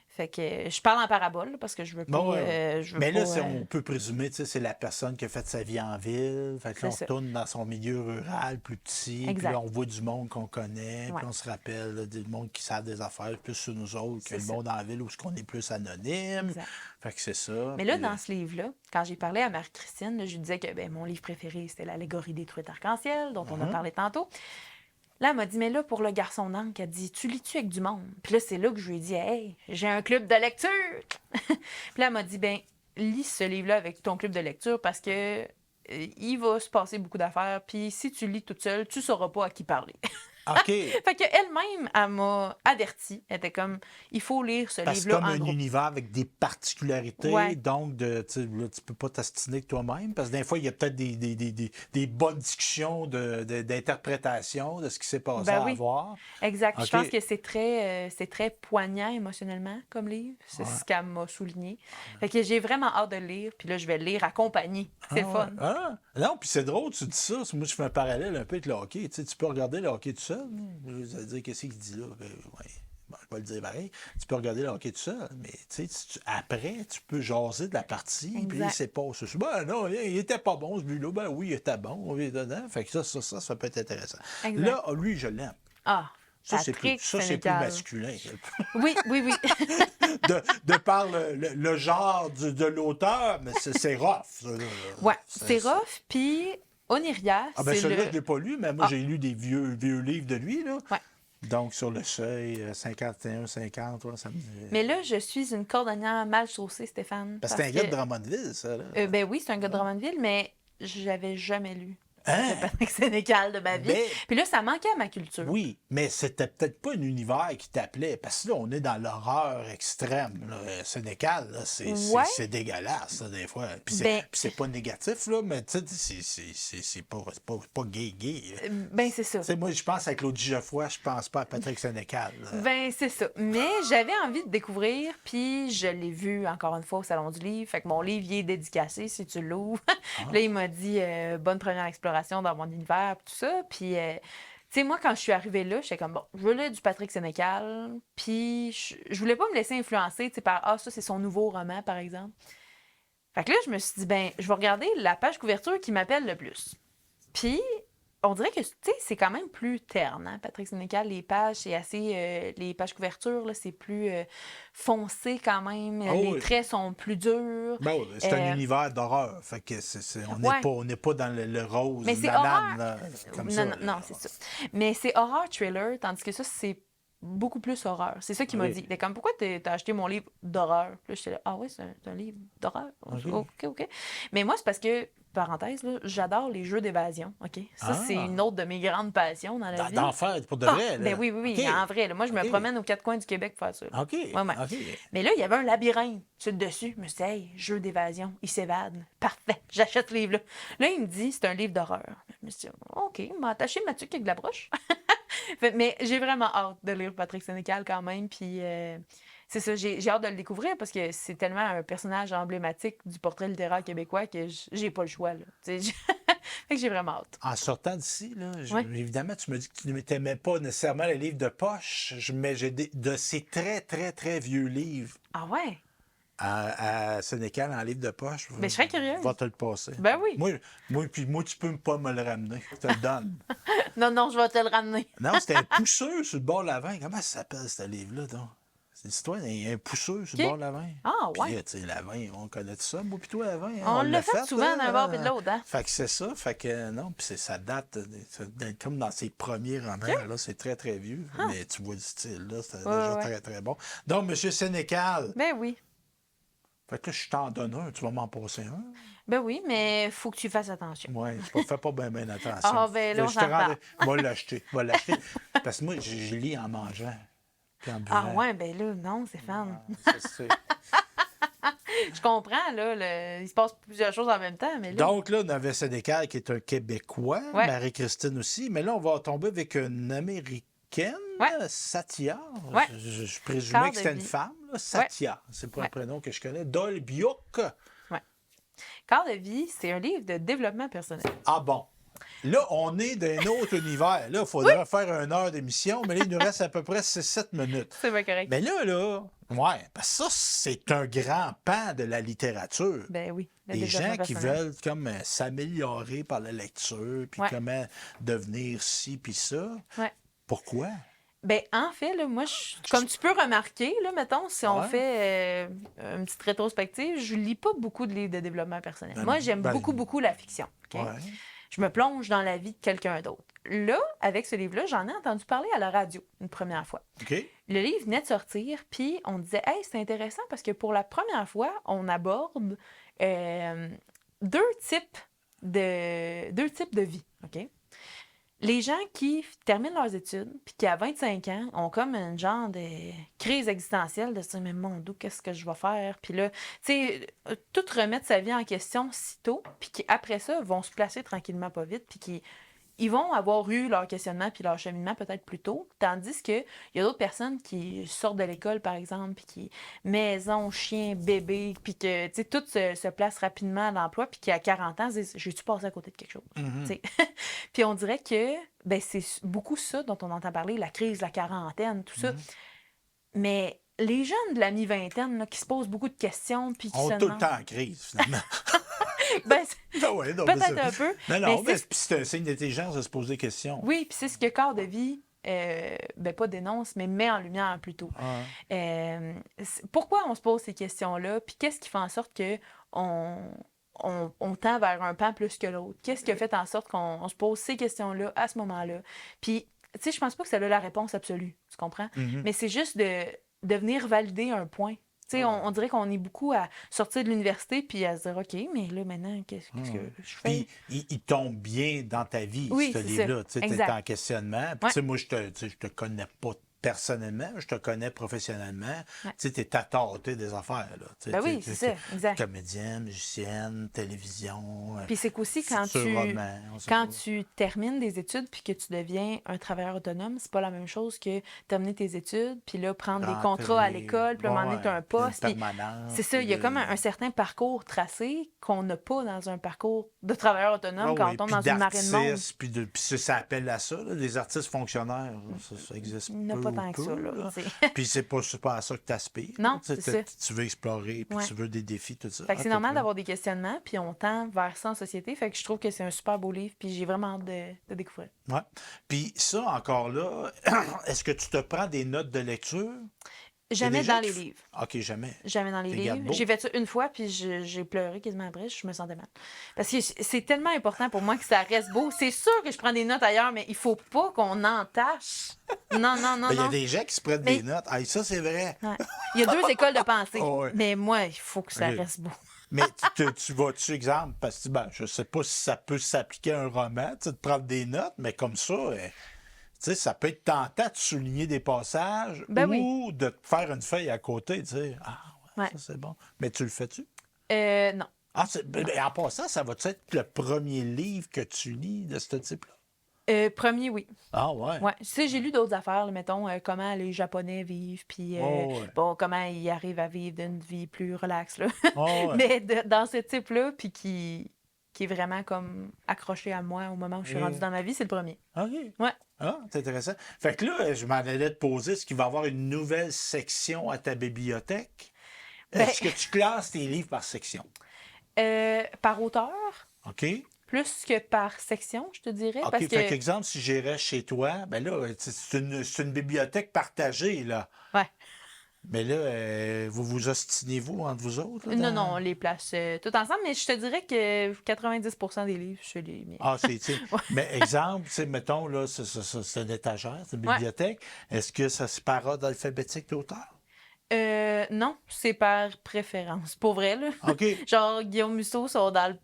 Fait que je parle en parabole là, parce que je veux pas. Bon, ouais, ouais. Je veux Mais là, pas, on peut présumer, tu sais, c'est la personne qui a fait sa vie en ville. Fait que là, c'est on ça. retourne dans son milieu rural, plus petit. Puis Exact. là, on voit du monde qu'on connaît. Ouais. Puis on se rappelle là, du monde qui savent des affaires plus sur nous autres que C'est le ça. monde en ville où on est plus anonyme. Exact. Fait que c'est ça. Mais là, Puis, dans ce livre-là, quand j'ai parlé à Marie-Christine, là, je lui disais que ben, mon livre préféré, c'était l'allégorie des truites arc-en-ciel, dont on a parlé tantôt. Là, elle m'a dit, mais là, pour le garçon d'encre, elle dit, tu lis-tu avec du monde? Puis là, c'est là que je lui ai dit, hey, j'ai un club de lecture! Puis là, elle m'a dit, ben, lis ce livre-là avec ton club de lecture parce que il va se passer beaucoup d'affaires. Puis si tu lis toute seule, tu sauras pas à qui parler. OK. Fait qu'elle-même, elle m'a avertie. Elle était comme, il faut lire ce Parce que livre-là comme en un groupe. univers avec des particularités, Ouais. donc tu sais, là, tu peux pas t'astiner que toi-même, parce que des fois, il y a peut-être des bonnes discussions d'interprétation de ce qui s'est passé Ben à oui. avoir. Exact. Puis OK. je pense que c'est très poignant émotionnellement comme livre. C'est Ouais. ce qu'elle m'a souligné. Fait que j'ai vraiment hâte de le lire. Puis là, je vais le lire accompagné. C'est le Ah fun. ouais. Ah, non, puis c'est drôle, tu dis ça. Moi, je fais un parallèle un peu avec le hockey. Tu peux regarder le hockey tout seul. Je vais dire, qu'est-ce qu'il dit là? Ben, ouais. Bon, je vais le dire pareil. Tu peux regarder le hockey tout seul, mais après, tu peux jaser de la partie, puis Exact. c'est pas ça. Ben non, il était pas bon ce but-là. Ben oui, il était bon. On est dedans. Fait que ça peut être intéressant. Exact. Là, lui, je l'aime. Ah, Ça, c'est plus Patrick Sénécal. masculin. Oui, oui, oui. de par le genre de l'auteur, mais c'est rough. Ça, là. Ouais, c'est rough. Puis Oniria, Ah ben c'est celui-là, le... je l'ai pas lu, mais moi, Ah. j'ai lu des vieux livres de lui, là. Ouais. Donc, sur le seuil, 51-50, ouais, ça me dit... Mais là, je suis une cordonnière mal chaussée, Stéphane. Parce que c'est un gars de Drummondville, ça, là. Ben oui, c'est un gars de Drummondville, mais j'avais jamais lu Hein? de Patrick Sénécal de ma vie. Mais- Puis là, ça manquait à ma culture. Oui, mais c'était peut-être pas un univers qui t'appelait, parce que là, on est dans l'horreur extrême. Là. Sénécal, là, Ouais. c'est dégueulasse, là, des fois. Puis Ben- c'est pas négatif, là, mais tu sais, c'est pas gay. Là. Ben c'est ça. Tu sais, moi, je pense à Claude Geoffroy, je pense pas à Patrick Sénécal. Là. Ben, c'est ça. Mais j'avais envie de découvrir, puis je l'ai vu encore une fois au Salon du Livre. Fait que mon livre, il est dédicacé si tu l'ouvres. Là, il m'a dit bonne première exploration dans mon univers, puis tout ça. Puis, tu sais, moi, quand je suis arrivée là, j'étais comme, bon, je veux lire du Patrick Sénécal, puis je voulais pas me laisser influencer, tu sais, par, ah, ça, c'est son nouveau roman, par exemple. Fait que là, je me suis dit, ben, je vais regarder la page couverture qui m'appelle le plus. Puis, on dirait que, tu sais, c'est quand même plus terne, hein, Patrick Sénécal. Les pages, c'est assez... les pages couvertures, là, c'est plus foncé quand même. Ah les oui. traits sont plus durs. Ben oui, c'est un univers d'horreur. Fait que Ouais. on n'est pas dans le rose Mais c'est banane, là, comme non, ça. non, là. non, c'est ça. Mais c'est horror thriller, tandis que ça, c'est beaucoup plus horreur. C'est ça qu'il m'a Oui. dit. Il était comme, pourquoi t'as acheté mon livre d'horreur? Puis là, j'étais là, ah ouais, c'est un livre d'horreur. Ok. OK. Mais moi, c'est parce que, parenthèse, là, j'adore les jeux d'évasion. OK? Ça, Ah. c'est une autre de mes grandes passions dans la vie. D'en faire pour de Ah, vrai. Là. ben oui, OK. en vrai. Là. Moi, je me OK. promène aux quatre coins du Québec pour faire ça. là. OK. Ouais. OK. Mais là, il y avait un labyrinthe sur le dessus. Je me suis dit, hey, jeu d'évasion, il s'évade. Parfait, j'achète ce livre-là. Là, il me dit, c'est un livre d'horreur. Je me suis dit, OK, il m'a attaché ma tuque avec de la broche. Mais j'ai vraiment hâte de lire Patrick Sénécal quand même. Puis c'est ça, j'ai hâte de le découvrir parce que c'est tellement un personnage emblématique du portrait littéraire québécois que j'ai pas le choix. Là. Tu sais, fait que j'ai vraiment hâte. En sortant d'ici, là, Ouais. évidemment, tu me dis que tu n'aimais pas nécessairement les livres de poche, mais j'ai de ces très, très, très vieux livres Ah ouais? à Sénécal en livre de poche. Ben, je serais curieuse. Va te le passer. Ben oui. Moi, tu peux pas me le ramener. Je te le donne. Non, je vais te le ramener. Non, c'était un pousseux sur le bord de la vin. Comment ça s'appelle, ce livre-là, donc? C'est l'histoire d'un pousseux sur le OK. bord de la vin. Ah Puis, ouais. tu sais, la vin, on connaît tout ça, moi pis toi, la vin. Hein? On l'a fait souvent là, d'un bord et de l'autre, hein? Fait que c'est ça. Fait que non, puis ça date comme dans ses premiers romans. Là, c'est très, très vieux. Mais tu vois le style, là, c'est déjà ouais. très, très bon. Donc, M. Sénécal. Ben oui. Fait que là, je t'en donne un. Tu vas m'en passer un. Ben oui, mais faut que tu fasses attention. Oui, fais pas bien attention. Ah, ben là, on je s'en te reparle. Va l'acheter. Va l'acheter. Parce que moi, je lis en mangeant. Puis en buvant. Ah ouais, ben là, non, Stéphane. Ça, c'est- Je comprends, là, il se passe plusieurs choses en même temps, mais là... Donc là, on avait Sénécal qui est un Québécois, Ouais. Marie-Christine aussi, mais là, on va tomber avec une Américaine, Ouais. Satia. Ouais. Je présumais Quart que c'était de une vie. femme, là. Satia. C'est pas un Ouais. prénom que je connais. Dolbiuk. Quart de vie, c'est un livre de développement personnel. Ah bon. Là, on est d'un autre univers. Là, il faudrait faire 1 heure d'émission, mais là, il nous reste à peu près 6-7 minutes. C'est pas correct. Mais là, ouais, parce que ça, c'est un grand pan de la littérature. Ben oui, le Des développement gens qui personnel. veulent comme s'améliorer par la lecture, puis Ouais. comment devenir ci, puis ça. Ouais. Pourquoi? Ben, en fait, là, moi, comme tu peux remarquer, là, mettons, si on Ouais. fait une petite rétrospective, je lis pas beaucoup de livres de développement personnel. Ben Moi, non. j'aime Ben, beaucoup la fiction. OK? Ouais. Je me plonge dans la vie de quelqu'un d'autre. Là, avec ce livre-là, j'en ai entendu parler à la radio une première fois. OK. Le livre venait de sortir, puis on disait « Hey, c'est intéressant parce que pour la première fois, on aborde deux types de vie. OK? Les gens qui terminent leurs études, puis qui, à 25 ans, ont comme une genre de crise existentielle de se dire « Mais mon Dieu, qu'est-ce que je vais faire? » Puis là, tu sais, tout remettre sa vie en question si tôt, puis qui, après ça, vont se placer tranquillement pas vite, puis qui ils vont avoir eu leur questionnement puis leur cheminement peut-être plus tôt, tandis qu'il y a d'autres personnes qui sortent de l'école, par exemple, puis qui maison, chien, bébé, puis que, tu sais, tout se place rapidement à l'emploi, puis qui, à 40 ans, se disent « J'ai-tu passé à côté de quelque chose? Tu sais. Puis on dirait que ben, c'est beaucoup ça dont on entend parler, la crise, la quarantaine, tout ça. Mais les jeunes de la mi-vingtaine là, qui se posent beaucoup de questions, puis qui On se est tout le demandent... temps en crise, finalement. Ben, Ah ouais, non, mais peut-être ça- un peu. Non, mais mais c'est un signe d'intelligence de se poser des questions. Oui, puis c'est ce que Corps de vie, ben pas dénonce, mais met en lumière plutôt. Pourquoi on se pose ces questions-là, puis qu'est-ce qui fait en sorte que on tend vers un pan plus que l'autre? Qu'est-ce qui a fait en sorte qu'on se pose ces questions-là à ce moment-là? Puis, tu sais, je pense pas que ça a la réponse absolue, tu comprends? Mais c'est juste de venir valider un point. Tu sais, on dirait qu'on est beaucoup à sortir de l'université puis à se dire, OK, mais là, maintenant, qu'est-ce que je fais? Puis, il tombe bien dans ta vie, Oui, ce c'est livre-là. ça. Tu es Exact. en questionnement. Puis, Ouais. tu sais, moi, je te connais pas personnellement, je te connais professionnellement. Ouais. Tu sais, tu es à tâter des affaires. Là. Tu sais, Ben oui, tu- c'est tu- ça, exact. Comédienne, musicienne, télévision. Puis c'est qu'aussi quand roman, on sait quand pas. tu termines des études puis que tu deviens un travailleur autonome, c'est pas la même chose que terminer tes études puis là prendre des contrats à l'école, puis là, à un moment donné, tu as un poste. Puis c'est ça, il y a comme un certain parcours tracé qu'on n'a pas dans un parcours de travailleur autonome quand on tombe dans une marée de monde. Puis ça appelle à ça, là, les artistes fonctionnaires. Ça existe Il n'y en a peu pas ou tant que peu, ça, là. là. tu sais. Puis c'est pas à ça que tu aspires. Non, Tu sais, c'est ça. Tu veux explorer, puis Ouais. tu veux des défis, tout ça. Fait que c'est Ah, normal cool. d'avoir des questionnements, puis on tend vers ça en société. Fait que je trouve que c'est un super beau livre, puis j'ai vraiment hâte de découvrir. Ouais. Puis ça, encore là, est-ce que tu te prends des notes de lecture? Jamais gens dans les qui livres. OK, jamais. Jamais dans les T'es livres. garde-beau. J'ai fait ça une fois, puis j'ai pleuré quasiment après. Je me sentais mal. Parce que c'est tellement important pour moi que ça reste beau. C'est sûr que je prends des notes ailleurs, mais il faut pas qu'on entache. Non. Il y a des gens qui se prennent Mais- des notes. Ah, ça, c'est vrai. Ouais. Il y a 2 écoles de pensée. Oh, ouais. Mais moi, il faut que ça Ok. reste beau. Mais tu vas-tu, exemple, parce que je sais pas si ça peut s'appliquer à un roman, tu sais, de prendre des notes, mais comme ça, tu sais, ça peut être tentant de souligner des passages Ben ou oui. de te faire une feuille à côté, tu sais. Ah, ouais, Ouais. ça c'est bon. Mais tu le fais-tu? Non. Ah, en passant, ça va être le premier livre que tu lis de ce type-là? Premier, oui. Ah ouais? Ouais. Tu sais, j'ai lu d'autres affaires, là, mettons, comment les Japonais vivent, puis Oh, ouais. bon, comment ils arrivent à vivre d'une vie plus relaxe, là. Oh, ouais. Mais dans ce type-là, puis qui est vraiment comme accroché à moi au moment où je suis rendue Et- dans ma vie, c'est le premier. OK. Ouais. Ah, c'est intéressant. Fait que là, je m'en allais te poser, est-ce qu'il va y avoir une nouvelle section à ta bibliothèque? Ben, Est-ce que tu classes tes livres par section? par auteur, OK? plus que par section, je te dirais, OK. parce Fait que, qu'exemple, si j'irais chez toi, ben là, c'est une bibliothèque partagée, là. ouais. Mais là, vous vous ostinez-vous entre vous autres, là, Non, non, on dans... les place tout ensemble, mais je te dirais que 90% des livres, je les mets. Ah, c'est, tu sais, Ouais. mais exemple, tu sais, mettons, là, c'est une étagère, c'est une Ouais. bibliothèque. Est-ce que ça se par ordre alphabétique d'auteur? Non, c'est par préférence. Pour vrai, là. OK. Genre, Guillaume Musso sont dans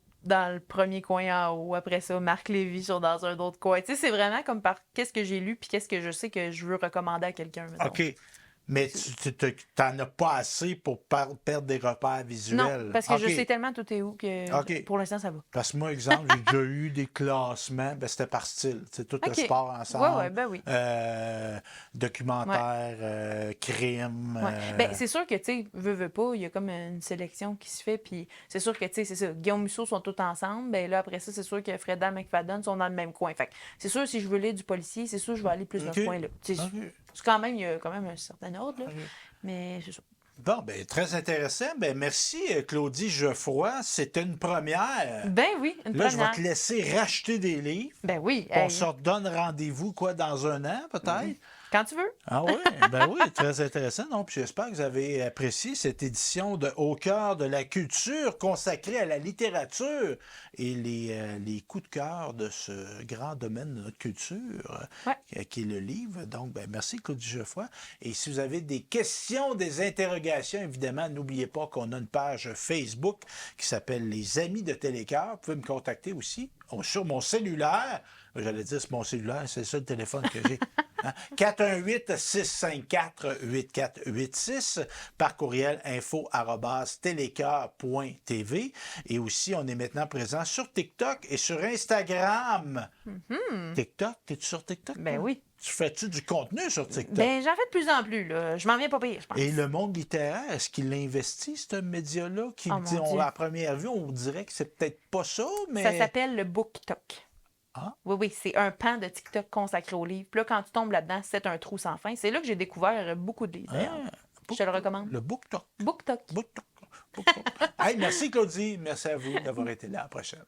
le premier coin en haut. Après ça, Marc Lévy sont dans un autre coin. Tu sais, c'est vraiment comme par qu'est-ce que j'ai lu puis qu'est-ce que je sais que je veux recommander à quelqu'un, mettons. OK. Mais t'en as pas assez pour perdre des repères Non, visuels. parce que je OK. sais tellement tout est où que OK. pour l'instant, ça va. Parce que moi, exemple, j'ai déjà eu des classements, ben, c'était par style. C'est tout le OK. sport Ouais, ensemble. ouais, ben oui. Documentaire, crime. Ouais. Ben, c'est sûr que, tu sais, veux pas, il y a comme une sélection qui se fait, puis c'est sûr que, tu sais, c'est ça. Guillaume Musso sont tous ensemble, ben là, après ça, c'est sûr que Freda McFadden sont dans le même coin. Fait que c'est sûr, si je veux lire du policier, c'est sûr, je vais aller plus dans ce OK. coin-là. Tu sais, OK. c'est quand même, il y a quand même un certain ordre, là, OK. mais c'est ça. Bon, ben très intéressant. Ben merci, Claudie Geoffroy. C'était une première. Ben oui, une Là, je vais première. te laisser racheter des livres. Ben oui, On hey, se redonne rendez-vous, quoi, dans un an, peut-être? quand tu veux. Ah oui, ben oui, très intéressant. Non, puis j'espère que vous avez apprécié cette édition de Au cœur de la culture consacrée à la littérature et les coups de cœur de ce grand domaine de notre culture, Ouais. qui est le livre. Donc, ben, merci Claudie Geoffroy. Et si vous avez des questions, des interrogations, évidemment, n'oubliez pas qu'on a une page Facebook qui s'appelle Les Amis de Télécœur. Vous pouvez me contacter aussi sur mon cellulaire. J'allais dire sur mon cellulaire, c'est le seul téléphone que j'ai. 418-654-8486 par courriel info@telecoeur.tv. Et aussi, on est maintenant présent sur TikTok et sur Instagram. TikTok, t'es-tu sur TikTok? Ben toi? oui. Tu fais-tu du contenu sur TikTok? Ben, j'en fais de plus en plus, là. Je m'en viens pas pire, je pense. Et le monde littéraire, est-ce qu'il investit, ce média-là? Qui Oh, dit, mon Dieu. à première vue, on dirait que c'est peut-être pas ça, mais... Ça s'appelle le BookTok. Ah. Oui, oui, c'est un pan de TikTok consacré aux livres. Puis là, quand tu tombes là-dedans, c'est un trou sans fin. C'est là que j'ai découvert beaucoup de livres, d'ailleurs. Je te le recommande. Le BookTok. BookTok. BookTok. BookTok. Hey, merci Claudie. Merci à vous d'avoir été là. À la prochaine.